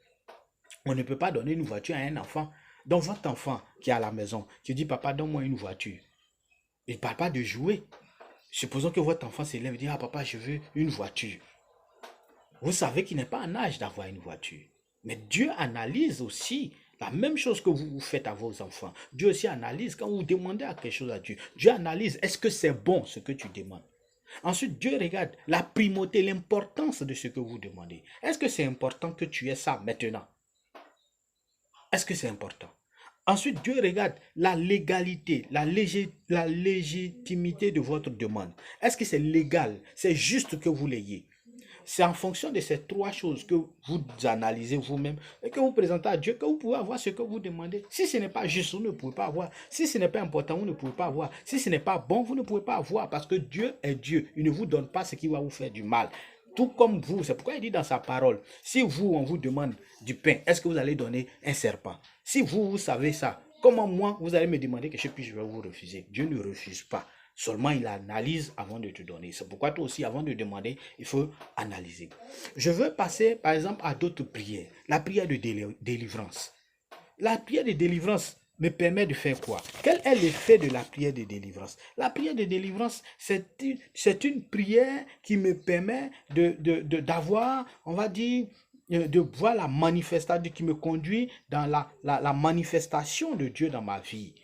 On ne peut pas donner une voiture à un enfant. Donc votre enfant qui est à la maison, qui dit, papa, donne-moi une voiture. Il ne parle pas de jouer. Supposons que votre enfant s'élève et dit, ah papa, je veux une voiture. Vous savez qu'il n'est pas en âge d'avoir une voiture. Mais Dieu analyse aussi La même chose que vous faites à vos enfants. Dieu aussi analyse quand vous demandez à quelque chose à Dieu. Dieu analyse, est-ce que c'est bon ce que tu demandes? Ensuite, Dieu regarde la primauté, l'importance de ce que vous demandez. Est-ce que c'est important que tu aies ça maintenant? Est-ce que c'est important? Ensuite, Dieu regarde la légalité, la légitimité de votre demande. Est-ce que c'est légal? C'est juste que vous l'ayez? C'est en fonction de ces trois choses que vous analysez vous-même et que vous présentez à Dieu que vous pouvez avoir ce que vous demandez. Si ce n'est pas juste, vous ne pouvez pas avoir. Si ce n'est pas important, vous ne pouvez pas avoir. Si ce n'est pas bon, vous ne pouvez pas avoir parce que Dieu est Dieu. Il ne vous donne pas ce qui va vous faire du mal. Tout comme vous, c'est pourquoi il dit dans sa parole, si vous, on vous demande du pain, est-ce que vous allez donner un serpent? Si vous, vous savez ça, comment moi, vous allez me demander quelque chose puis je vais vous refuser? Dieu ne refuse pas. Seulement, il analyse avant de te donner. C'est pourquoi toi aussi, avant de demander, il faut analyser. Je veux passer, par exemple, à d'autres prières. La prière de délivrance. La prière de délivrance me permet de faire quoi? Quel est l'effet de la prière de délivrance? La prière de délivrance, c'est une prière qui me permet d'avoir, on va dire, de voir la manifestation, qui me conduit dans la manifestation de Dieu dans ma vie.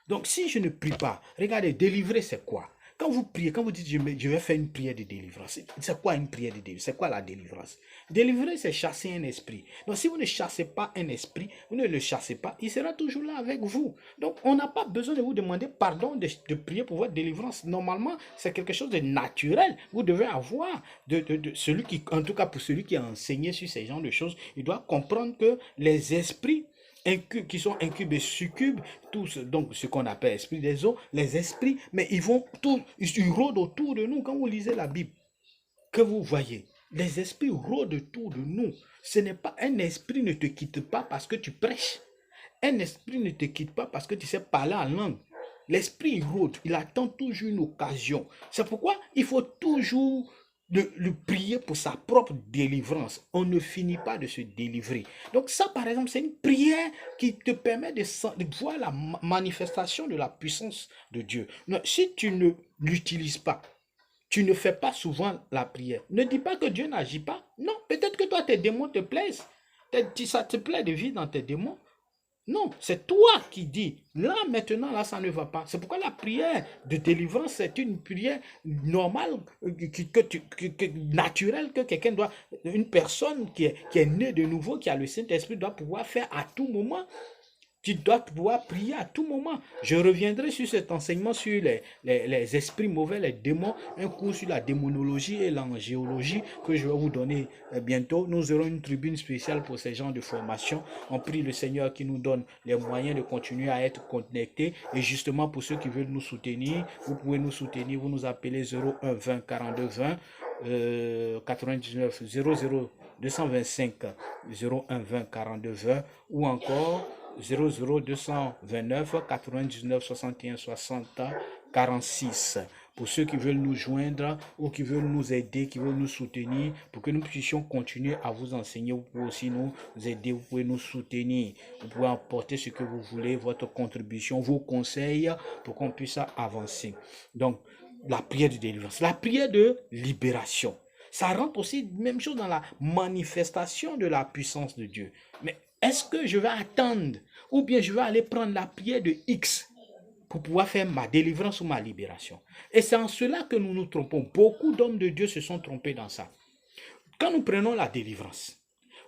Donc, si je ne prie pas, regardez, délivrer, c'est quoi? Quand vous priez, quand vous dites je vais faire une prière de délivrance, c'est quoi une prière de délivrance? C'est quoi la délivrance? Délivrer, c'est chasser un esprit. Donc, si vous ne chassez pas un esprit, vous ne le chassez pas, il sera toujours là avec vous. Donc, on n'a pas besoin de vous demander pardon de prier pour votre délivrance. Normalement, c'est quelque chose de naturel. Vous devez avoir celui qui, en tout cas pour celui qui a enseigné sur ces genres de choses, il doit comprendre que les esprits qui sont incubes et succubes, tous, donc ce qu'on appelle esprit des eaux, les esprits, mais ils rôdent autour de nous. Quand vous lisez la Bible, que vous voyez, les esprits rôdent autour de nous. Ce n'est pas un esprit ne te quitte pas parce que tu prêches. Un esprit ne te quitte pas parce que tu sais parler en langue. L'esprit rôde, il attend toujours une occasion. C'est pourquoi il faut toujours le prier pour sa propre délivrance. On ne finit pas de se délivrer. Donc ça, par exemple, c'est une prière qui te permet de voir la manifestation de la puissance de Dieu. Non, si tu ne l'utilises pas, tu ne fais pas souvent la prière. Ne dis pas que Dieu n'agit pas. Non, peut-être que toi, tes démons te plaisent. Ça te plaît de vivre dans tes démons. Non, c'est toi qui dis, là maintenant, là ça ne va pas. C'est pourquoi la prière de délivrance, c'est une prière normale, naturelle, que quelqu'un doit, une personne qui est née de nouveau, qui a le Saint-Esprit, doit pouvoir faire à tout moment. Tu dois pouvoir prier à tout moment. Je reviendrai sur cet enseignement sur les esprits mauvais, les démons, un cours sur la démonologie et l'angéologie que je vais vous donner bientôt. Nous aurons une tribune spéciale pour ces genres de formation. On prie le Seigneur qui nous donne les moyens de continuer à être connectés. Et justement, pour ceux qui veulent nous soutenir, vous pouvez nous soutenir. Vous nous appelez 01 20 42 20 99 00 225 01 20 42 20 ou encore 00 229 99 61 60 46. Pour ceux qui veulent nous joindre ou qui veulent nous aider, qui veulent nous soutenir, pour que nous puissions continuer à vous enseigner, vous pouvez aussi nous aider, vous pouvez nous soutenir. Vous pouvez apporter ce que vous voulez, votre contribution, vos conseils, pour qu'on puisse avancer. Donc, la prière de délivrance, la prière de libération. Ça rentre aussi, même chose, dans la manifestation de la puissance de Dieu. Mais est-ce que je vais attendre ou bien je vais aller prendre la prière de X pour pouvoir faire ma délivrance ou ma libération? Et c'est en cela que nous nous trompons. Beaucoup d'hommes de Dieu se sont trompés dans ça. Quand nous prenons la délivrance,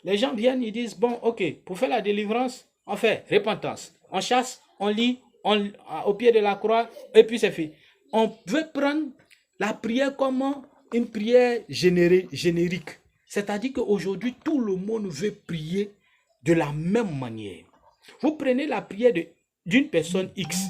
les gens viennent, ils disent, bon, ok, pour faire la délivrance, on fait repentance. On chasse, on lit, au pied de la croix, et puis c'est fait. On veut prendre la prière comme une prière générique. C'est-à-dire qu'aujourd'hui, tout le monde veut prier de la même manière. Vous prenez la prière d'une personne X.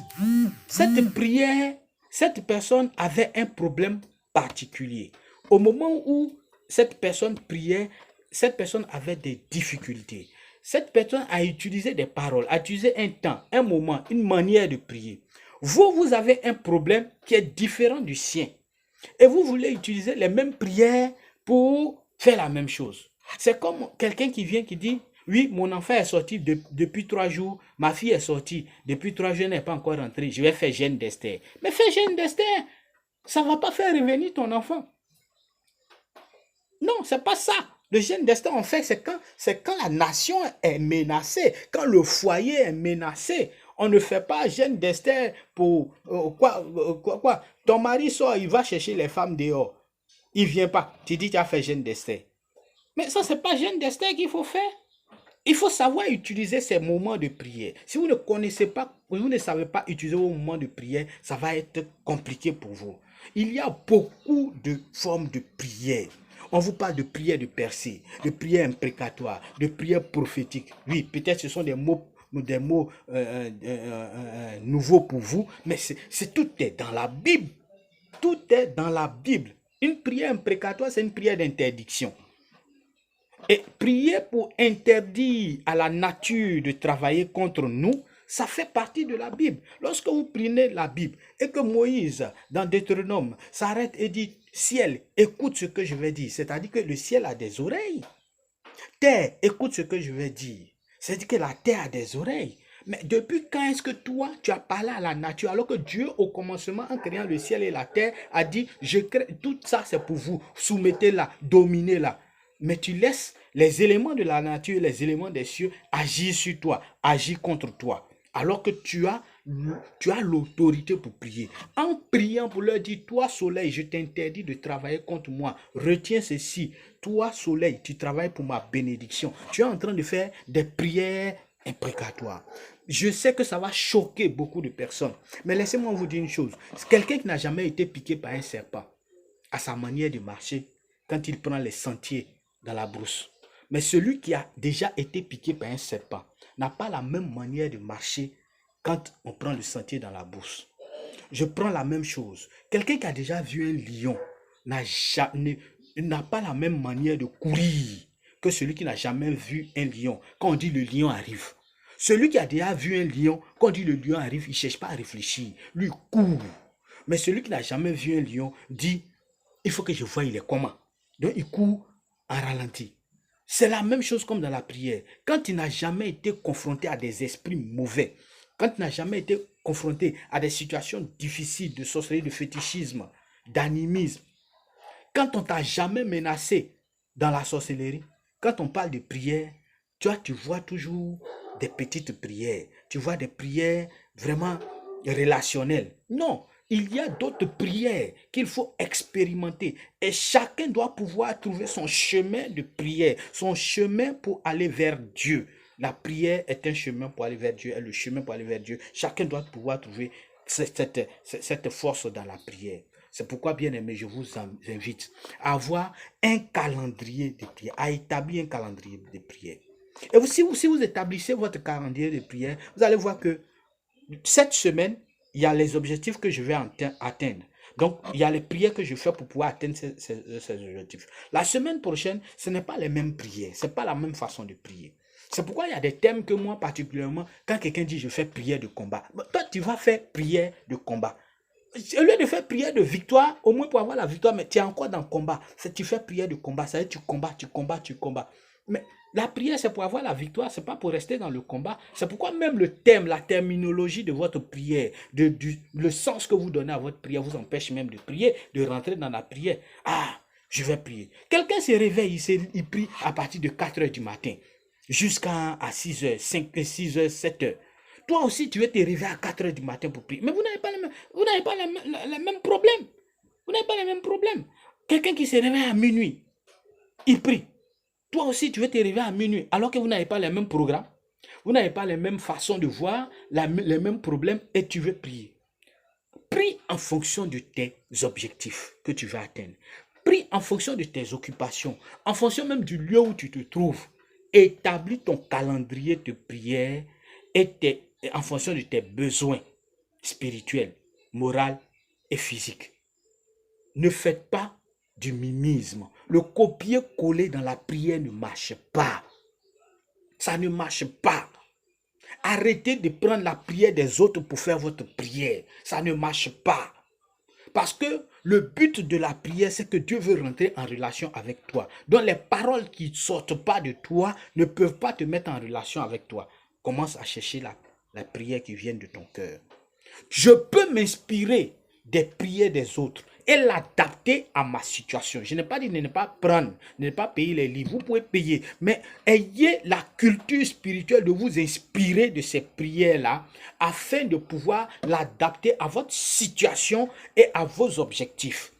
Cette prière, cette personne avait un problème particulier. Au moment où cette personne priait, cette personne avait des difficultés. Cette personne a utilisé des paroles, a utilisé un temps, un moment, une manière de prier. Vous avez un problème qui est différent du sien. Et vous voulez utiliser les mêmes prières pour faire la même chose. C'est comme quelqu'un qui vient qui dit, oui, mon enfant est sorti depuis 3 jours, ma fille est sortie, depuis 3 jours, elle n'est pas encore rentrée, je vais faire jeûne d'Esther. Mais fais jeûne d'Esther, ça ne va pas faire revenir ton enfant. Non, c'est pas ça. Le jeûne d'Esther, en fait, c'est quand la nation est menacée, quand le foyer est menacé. On ne fait pas jeûne d'Esther pour quoi. Ton mari sort, il va chercher les femmes dehors. Il vient pas. Tu dis tu as fait jeûne d'Esther. Mais ça, c'est pas jeûne d'Esther qu'il faut faire. Il faut savoir utiliser ces moments de prière. Si vous ne connaissez pas, vous ne savez pas utiliser vos moments de prière, ça va être compliqué pour vous. Il y a beaucoup de formes de prière. On vous parle de prière de percée, de prière imprécatoire, de prière prophétique. Oui, peut-être ce sont des mots nouveaux pour vous, mais tout est dans la Bible. Tout est dans la Bible. Une prière imprécatoire, c'est une prière d'interdiction. Et prier pour interdire à la nature de travailler contre nous, ça fait partie de la Bible. Lorsque vous prenez la Bible et que Moïse, dans Deutéronome, s'arrête et dit, ciel, écoute ce que je vais dire. C'est-à-dire que le ciel a des oreilles. Terre, écoute ce que je vais dire. C'est-à-dire que la terre a des oreilles. Mais depuis quand est-ce que toi, tu as parlé à la nature alors que Dieu, au commencement, en créant le ciel et la terre, a dit, je crée, tout ça c'est pour vous, soumettez-la, dominez-la. Mais tu laisses les éléments de la nature, les éléments des cieux agir sur toi, agir contre toi. Alors que tu as l'autorité pour prier. En priant pour leur dire, toi soleil, je t'interdis de travailler contre moi. Retiens ceci. Toi soleil, tu travailles pour ma bénédiction. Tu es en train de faire des prières imprécatoires. Je sais que ça va choquer beaucoup de personnes. Mais laissez-moi vous dire une chose. Quelqu'un qui n'a jamais été piqué par un serpent, à sa manière de marcher, quand il prend les sentiers dans la brousse. Mais celui qui a déjà été piqué par un serpent n'a pas la même manière de marcher quand on prend le sentier dans la brousse. Je prends la même chose. Quelqu'un qui a déjà vu un lion n'a pas la même manière de courir que celui qui n'a jamais vu un lion. Quand on dit le lion arrive. Celui qui a déjà vu un lion, quand on dit le lion arrive, il ne cherche pas à réfléchir. Lui, il court. Mais celui qui n'a jamais vu un lion dit, il faut que je voie il est comment. Donc, il court en ralenti. C'est la même chose comme dans la prière. Quand tu n'as jamais été confronté à des esprits mauvais, quand tu n'as jamais été confronté à des situations difficiles de sorcellerie, de fétichisme, d'animisme, quand on t'a jamais menacé dans la sorcellerie, quand on parle de prière, tu vois toujours des petites prières. Tu vois des prières vraiment relationnelles. Non, il y a d'autres prières qu'il faut expérimenter. Et chacun doit pouvoir trouver son chemin de prière, son chemin pour aller vers Dieu. La prière est un chemin pour aller vers Dieu, est le chemin pour aller vers Dieu. Chacun doit pouvoir trouver cette force dans la prière. C'est pourquoi, bien aimé, je vous invite à avoir un calendrier de prière, à établir un calendrier de prière. Et si vous établissez votre calendrier de prière, vous allez voir que cette semaine, il y a les objectifs que je vais atteindre. Donc, il y a les prières que je fais pour pouvoir atteindre ces objectifs. La semaine prochaine, ce n'est pas les mêmes prières. Ce n'est pas la même façon de prier. C'est pourquoi il y a des thèmes que moi, particulièrement, quand quelqu'un dit je fais prière de combat, toi, tu vas faire prière de combat. Au lieu de faire prière de victoire, au moins pour avoir la victoire, mais tu es encore dans le combat. Tu fais prière de combat, ça veut dire tu combats. Mais la prière, c'est pour avoir la victoire, c'est pas pour rester dans le combat. C'est pourquoi même le thème, la terminologie de votre prière, le sens que vous donnez à votre prière vous empêche même de prier, de rentrer dans la prière. Ah, je vais prier. Quelqu'un se réveille, il prie à partir de 4 heures du matin jusqu'à 6 heures, 5, 6 heures, 7 heures. Toi aussi, tu veux te réveiller à 4 heures du matin pour prier. Mais vous n'avez pas les mêmes problèmes. Vous n'avez pas les mêmes problèmes. Quelqu'un qui se réveille à minuit, il prie. Toi aussi, tu veux te réveiller à minuit, alors que vous n'avez pas les mêmes programmes. Vous n'avez pas les mêmes façons de voir, les mêmes problèmes, et tu veux prier. Prie en fonction de tes objectifs que tu veux atteindre. Prie en fonction de tes occupations, en fonction même du lieu où tu te trouves. Établis ton calendrier de prière et en fonction de tes besoins spirituels, moraux et physiques. Ne faites pas du mimisme. Le copier-coller dans la prière ne marche pas. Ça ne marche pas. Arrêtez de prendre la prière des autres pour faire votre prière. Ça ne marche pas. Parce que le but de la prière, c'est que Dieu veut rentrer en relation avec toi. Donc les paroles qui ne sortent pas de toi ne peuvent pas te mettre en relation avec toi. Commence à chercher la prière qui vient de ton cœur. Je peux m'inspirer des prières des autres et l'adapter à ma situation. Je n'ai pas dit de ne pas prendre, de ne pas payer les livres. Vous pouvez payer, mais ayez la culture spirituelle de vous inspirer de ces prières-là afin de pouvoir l'adapter à votre situation et à vos objectifs.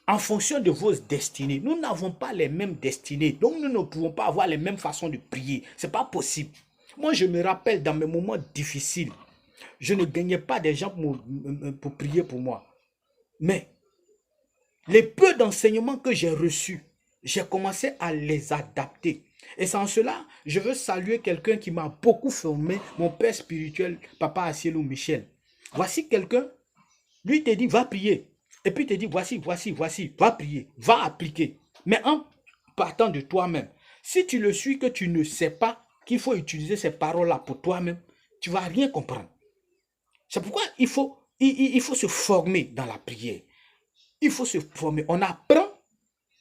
En fonction de vos destinées. Nous n'avons pas les mêmes destinées, donc nous ne pouvons pas avoir les mêmes façons de prier. Ce n'est pas possible. Moi, je me rappelle dans mes moments difficiles, je ne gagnais pas des gens pour prier pour moi. Mais les peu d'enseignements que j'ai reçus, j'ai commencé à les adapter. Et sans cela, je veux saluer quelqu'un qui m'a beaucoup formé, mon père spirituel, Papa Asielou Michel. Voici quelqu'un, lui te dit, va prier. Et puis te dit, voici, va prier, va appliquer. Mais en partant de toi-même, si tu le suis que tu ne sais pas qu'il faut utiliser ces paroles-là pour toi-même, tu ne vas rien comprendre. C'est pourquoi il faut se former dans la prière. Il faut se former. On apprend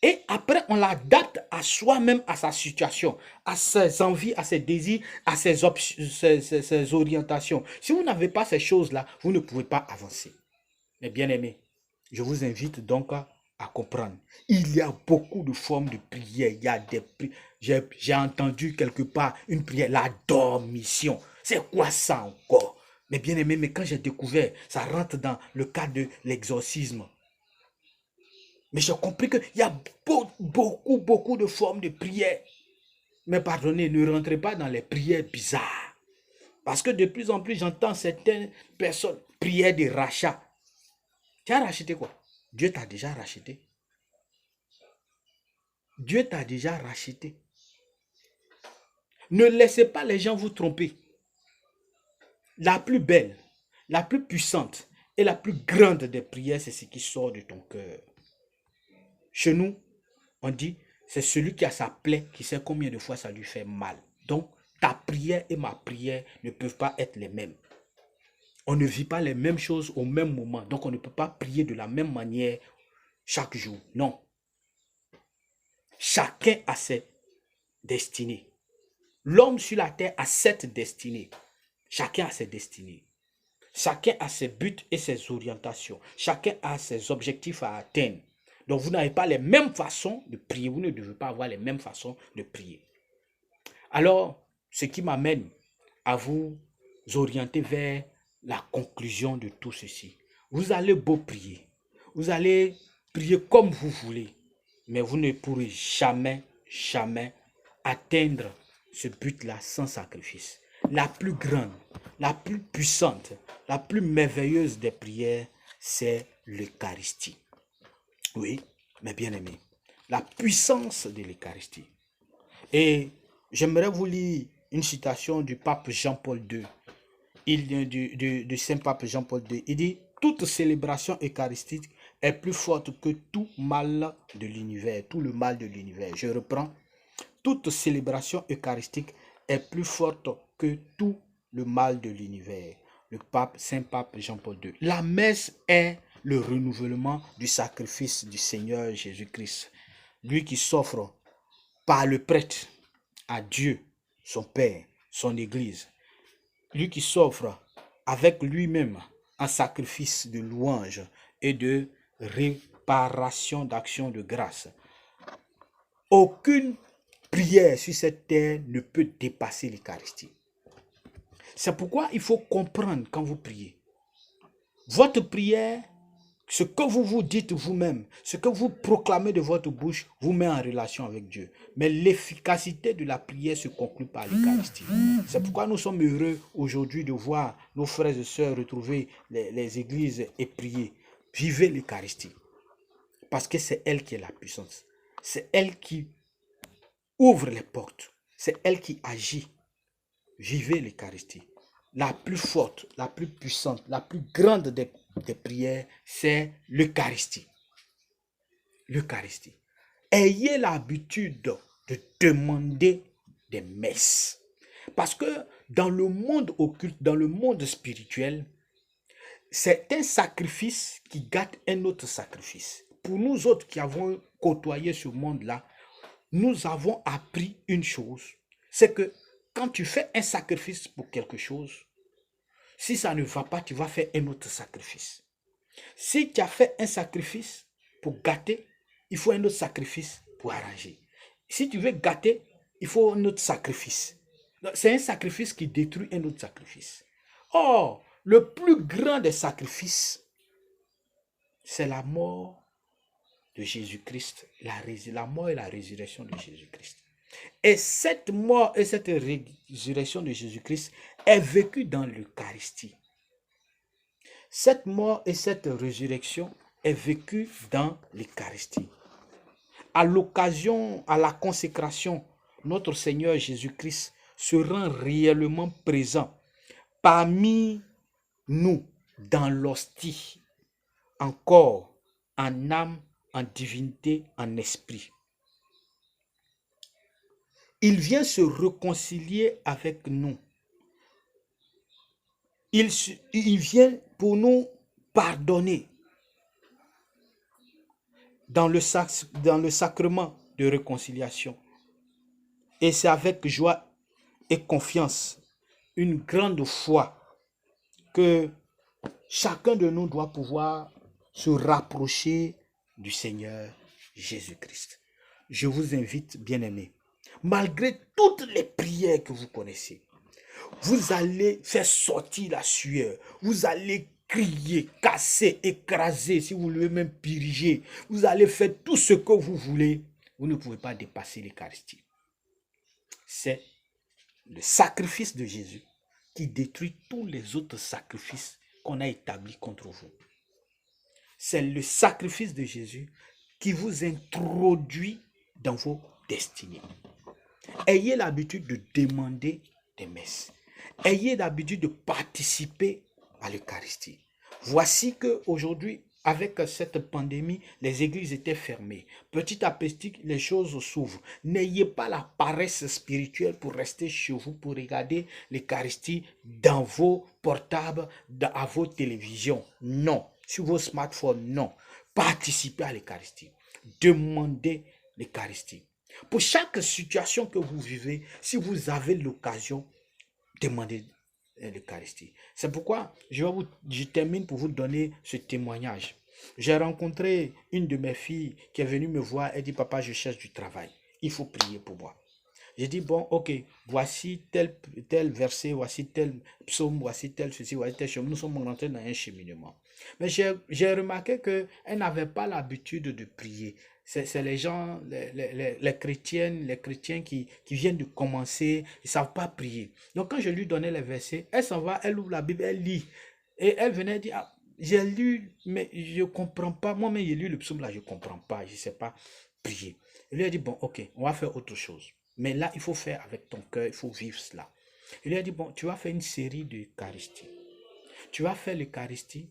et après on l'adapte à soi-même, à sa situation, à ses envies, à ses désirs, à ses orientations. Si vous n'avez pas ces choses-là, vous ne pouvez pas avancer. Mes bien-aimés, je vous invite donc à comprendre. Il y a beaucoup de formes de prière. Il y a des j'ai entendu quelque part une prière, la dormition. C'est quoi ça encore? Mais bien aimé, mais quand j'ai découvert, ça rentre dans le cadre de l'exorcisme. Mais j'ai compris qu'il y a beaucoup de formes de prière. Mais pardonnez, ne rentrez pas dans les prières bizarres. Parce que de plus en plus, j'entends certaines personnes prier de rachat. Tu as racheté quoi? Dieu t'a déjà racheté. Dieu t'a déjà racheté. Ne laissez pas les gens vous tromper. La plus belle, la plus puissante et la plus grande des prières, c'est ce qui sort de ton cœur. Chez nous, on dit, c'est celui qui a sa plaie qui sait combien de fois ça lui fait mal. Donc, ta prière et ma prière ne peuvent pas être les mêmes. On ne vit pas les mêmes choses au même moment. Donc, on ne peut pas prier de la même manière chaque jour. Non. Chacun a ses destinées. L'homme sur la terre a 7 destinées. Chacun a ses destinées. Chacun a ses buts et ses orientations. Chacun a ses objectifs à atteindre. Donc, vous n'avez pas les mêmes façons de prier. Vous ne devez pas avoir les mêmes façons de prier. Alors, ce qui m'amène à vous orienter vers la conclusion de tout ceci. Vous allez beau prier. Vous allez prier comme vous voulez. Mais vous ne pourrez jamais atteindre ce but-là sans sacrifice. La plus grande, la plus puissante, la plus merveilleuse des prières, c'est l'Eucharistie. Oui, mes bien-aimés, la puissance de l'Eucharistie. Et j'aimerais vous lire une citation du pape Jean-Paul II, du Saint-Pape Jean-Paul II. Il dit, toute célébration eucharistique est plus forte que tout mal de l'univers, tout le mal de l'univers. Je reprends. Toute célébration eucharistique est plus forte que tout le mal de l'univers. Le pape, Saint-Pape Jean-Paul II. La messe est le renouvellement du sacrifice du Seigneur Jésus-Christ. Lui qui s'offre par le prêtre à Dieu, son Père, son Église. Lui qui s'offre avec lui-même un sacrifice de louange et de réparation d'action de grâce. Aucune prière sur cette terre ne peut dépasser l'Eucharistie. C'est pourquoi il faut comprendre quand vous priez. Votre prière, ce que vous vous dites vous-même, ce que vous proclamez de votre bouche, vous met en relation avec Dieu. Mais l'efficacité de la prière se conclut par l'Eucharistie. C'est pourquoi nous sommes heureux aujourd'hui de voir nos frères et sœurs retrouver les églises et prier. Vivez l'Eucharistie. Parce que c'est elle qui est la puissance. C'est elle qui ouvre les portes. C'est elle qui agit. Vivez l'Eucharistie. La plus forte, la plus puissante, la plus grande des prières, c'est l'Eucharistie. L'Eucharistie. Ayez l'habitude de demander des messes. Parce que dans le monde occulte, dans le monde spirituel, c'est un sacrifice qui gâte un autre sacrifice. Pour nous autres qui avons côtoyé ce monde-là, nous avons appris une chose, c'est que quand tu fais un sacrifice pour quelque chose, si ça ne va pas, tu vas faire un autre sacrifice. Si tu as fait un sacrifice pour gâter, il faut un autre sacrifice pour arranger. Si tu veux gâter, il faut un autre sacrifice. C'est un sacrifice qui détruit un autre sacrifice. Or, le plus grand des sacrifices, c'est la mort de Jésus-Christ, la mort et la résurrection de Jésus-Christ. Et cette mort et cette résurrection de Jésus-Christ est vécue dans l'Eucharistie. Cette mort et cette résurrection est vécue dans l'Eucharistie. À l'occasion, à la consécration, notre Seigneur Jésus-Christ se rend réellement présent parmi nous dans l'hostie, en corps, en âme, en divinité, en esprit. Il vient se réconcilier avec nous. Il vient pour nous pardonner dans le sacrement de réconciliation. Et c'est avec joie et confiance, une grande foi, que chacun de nous doit pouvoir se rapprocher du Seigneur Jésus-Christ. Je vous invite, bien-aimés, malgré toutes les prières que vous connaissez, vous allez faire sortir la sueur, vous allez crier, casser, écraser, si vous voulez même piriger, vous allez faire tout ce que vous voulez, vous ne pouvez pas dépasser l'Eucharistie. C'est le sacrifice de Jésus qui détruit tous les autres sacrifices qu'on a établis contre vous. C'est le sacrifice de Jésus qui vous introduit dans vos destinées. Ayez l'habitude de demander des messes. Ayez l'habitude de participer à l'Eucharistie. Voici qu'aujourd'hui, avec cette pandémie, les églises étaient fermées. Petit à petit, les choses s'ouvrent. N'ayez pas la paresse spirituelle pour rester chez vous, pour regarder l'Eucharistie dans vos portables, à vos télévisions. Non. Sur vos smartphones, non. Participez à l'Eucharistie. Demandez l'Eucharistie. Pour chaque situation que vous vivez, si vous avez l'occasion, demandez l'Eucharistie. C'est pourquoi je termine pour vous donner ce témoignage. J'ai rencontré une de mes filles qui est venue me voir et dit, papa, je cherche du travail. Il faut prier pour moi. J'ai dit, bon, ok, voici tel verset, voici tel psaume, voici tel ceci, voici tel chemin. Nous sommes rentrés dans un cheminement. Mais j'ai remarqué qu'elle n'avait pas l'habitude de prier. C'est les gens, les chrétiens qui viennent de commencer, ils ne savent pas prier. Donc quand je lui donnais les versets, elle s'en va, elle ouvre la Bible, elle lit. Et elle venait dire, ah, j'ai lu, mais je ne comprends pas. Moi-même, j'ai lu le psaume là, je ne comprends pas, je ne sais pas prier. Il lui a dit, bon, ok, on va faire autre chose. Mais là, il faut faire avec ton cœur, il faut vivre cela. Il lui a dit, bon, tu vas faire une série d'Eucharistie. Tu vas faire l'Eucharistie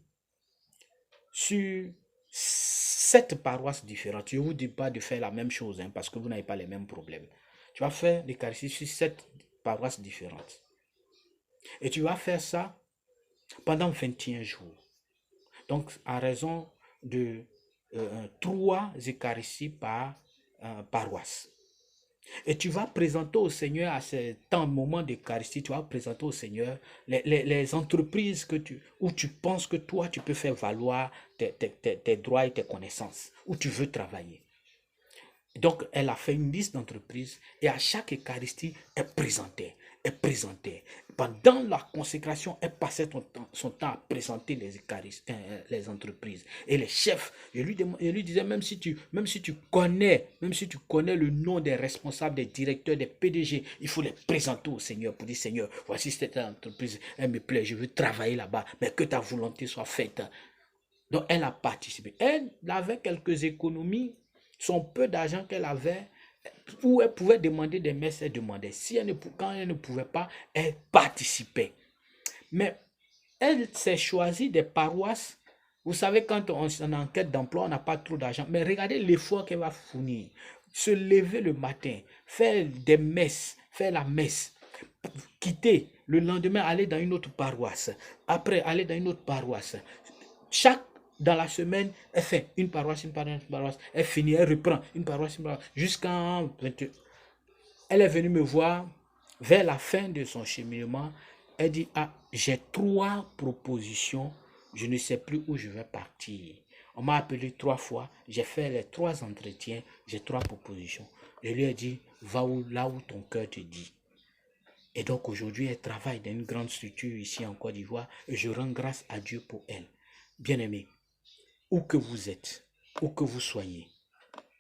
sur 7 paroisses différentes. Je ne vous dis pas de faire la même chose, hein, parce que vous n'avez pas les mêmes problèmes. Tu vas faire l'Eucharistie sur 7 paroisses différentes. Et tu vas faire ça pendant 21 jours. Donc, en raison de 3 Eucharisties par paroisse. Et tu vas présenter au Seigneur à ce temps, moment d'Eucharistie, tu vas présenter au Seigneur les entreprises où tu penses que toi, tu peux faire valoir tes droits et tes connaissances, où tu veux travailler. Donc, elle a fait une liste d'entreprises et à chaque Eucharistie, elle présentait. Pendant la consécration, elle passait son temps à présenter les entreprises. Et les chefs, je lui disais, même si tu connais le nom des responsables, des directeurs, des PDG, il faut les présenter au Seigneur pour dire, Seigneur, voici cette entreprise, elle me plaît, je veux travailler là-bas, mais que ta volonté soit faite. Donc, elle a participé. Elle avait quelques économies, son peu d'argent qu'elle avait, où elle pouvait demander des messes, elle demandait. Quand elle ne pouvait pas, elle participait. Mais elle s'est choisie des paroisses. Vous savez, quand on est en quête d'emploi, on n'a pas trop d'argent. Mais regardez l'effort qu'elle va fournir. Se lever le matin, faire des messes, faire la messe, quitter le lendemain, aller dans une autre paroisse. Après, aller dans une autre paroisse. Dans la semaine, elle fait une paroisse, elle finit, elle reprend une paroisse, jusqu'en 21. Elle est venue me voir vers la fin de son cheminement. Elle dit, ah, j'ai 3 propositions Je ne sais plus où je vais partir. On m'a appelé 3 fois, j'ai fait les 3 entretiens, j'ai 3 propositions. Je lui ai dit, va là où ton cœur te dit. Et donc aujourd'hui, elle travaille dans une grande structure ici en Côte d'Ivoire et je rends grâce à Dieu pour elle. Bien-aimé, où que vous êtes, où que vous soyez,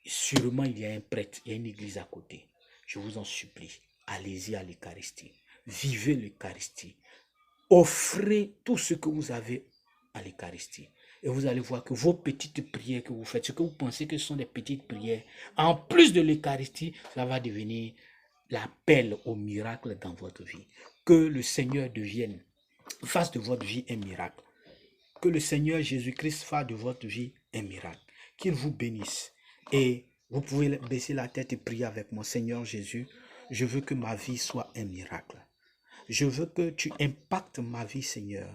sûrement il y a un prêtre, il y a une église à côté. Je vous en supplie, allez-y à l'Eucharistie. Vivez l'Eucharistie. Offrez tout ce que vous avez à l'Eucharistie. Et vous allez voir que vos petites prières que vous faites, ce que vous pensez que ce sont des petites prières, en plus de l'Eucharistie, ça va devenir l'appel au miracle dans votre vie. Que le Seigneur fasse de votre vie un miracle. Que le Seigneur Jésus-Christ fasse de votre vie un miracle. Qu'il vous bénisse. Et vous pouvez baisser la tête et prier avec moi. Seigneur Jésus, je veux que ma vie soit un miracle. Je veux que tu impactes ma vie, Seigneur,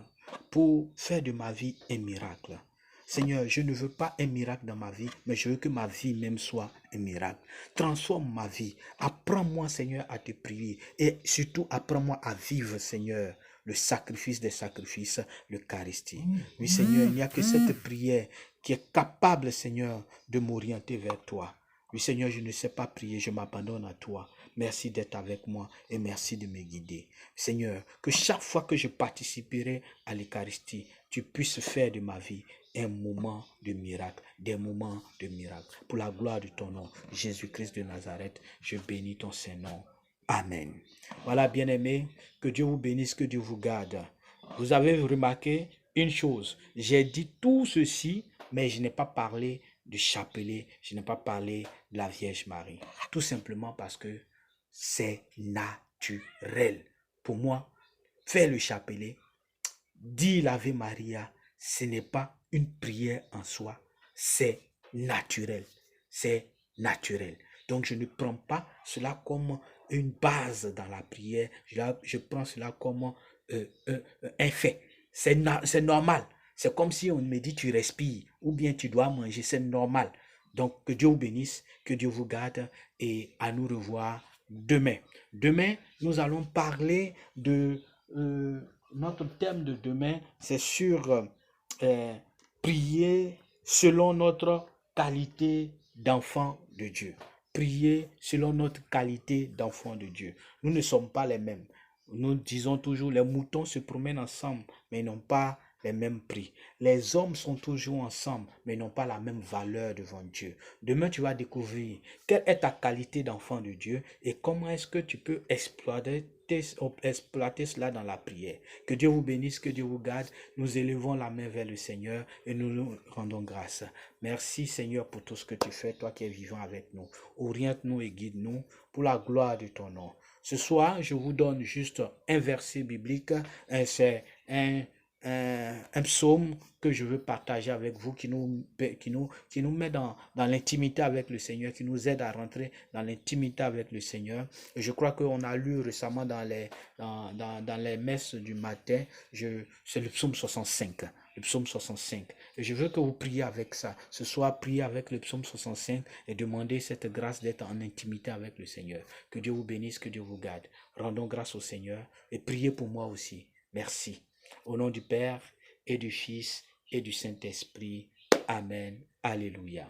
pour faire de ma vie un miracle. Seigneur, je ne veux pas un miracle dans ma vie, mais je veux que ma vie même soit un miracle. Transforme ma vie. Apprends-moi, Seigneur, à te prier. Et surtout, apprends-moi à vivre, Seigneur, le sacrifice des sacrifices, l'Eucharistie. Oui, Seigneur, il n'y a que cette prière qui est capable, Seigneur, de m'orienter vers toi. Oui, Seigneur, je ne sais pas prier, je m'abandonne à toi. Merci d'être avec moi et merci de me guider. Seigneur, que chaque fois que je participerai à l'Eucharistie, tu puisses faire de ma vie un moment de miracle, des moments de miracle. Pour la gloire de ton nom, Jésus-Christ de Nazareth, je bénis ton Saint-Nom. Amen. Voilà, bien-aimés, que Dieu vous bénisse, que Dieu vous garde. Vous avez remarqué une chose, j'ai dit tout ceci, mais je n'ai pas parlé du chapelet, je n'ai pas parlé de la Vierge Marie. Tout simplement parce que c'est naturel. Pour moi, faire le chapelet, dire l'Ave Maria, ce n'est pas une prière en soi, c'est naturel. C'est naturel. Donc je ne prends pas cela comme une base dans la prière, je prends cela comme un fait. C'est normal. C'est comme si on me dit tu respires ou bien tu dois manger, c'est normal. Donc que Dieu vous bénisse, que Dieu vous garde et à nous revoir demain. Demain, nous allons parler de notre thème de demain, c'est sur prier selon notre qualité d'enfant de Dieu. Prier selon notre qualité d'enfant de Dieu. Nous ne sommes pas les mêmes. Nous disons toujours, les moutons se promènent ensemble, mais ils n'ont pas les mêmes prix. Les hommes sont toujours ensemble, mais n'ont pas la même valeur devant Dieu. Demain, tu vas découvrir quelle est ta qualité d'enfant de Dieu et comment est-ce que tu peux exploiter cela dans la prière. Que Dieu vous bénisse, que Dieu vous garde. Nous élevons la main vers le Seigneur et nous nous rendons grâce. Merci Seigneur pour tout ce que tu fais, toi qui es vivant avec nous. Oriente-nous et guide-nous pour la gloire de ton nom. Ce soir, je vous donne juste un verset biblique. C'est un psaume que je veux partager avec vous qui nous met dans l'intimité avec le Seigneur, qui nous aide à rentrer dans l'intimité avec le Seigneur. Et je crois qu'on a lu récemment dans les messes du matin, c'est le psaume 65. Le psaume 65. Et je veux que vous priez avec ça. Ce soir, priez avec le psaume 65 et demandez cette grâce d'être en intimité avec le Seigneur. Que Dieu vous bénisse, que Dieu vous garde. Rendons grâce au Seigneur et priez pour moi aussi. Merci. Au nom du Père et du Fils et du Saint-Esprit. Amen. Alléluia.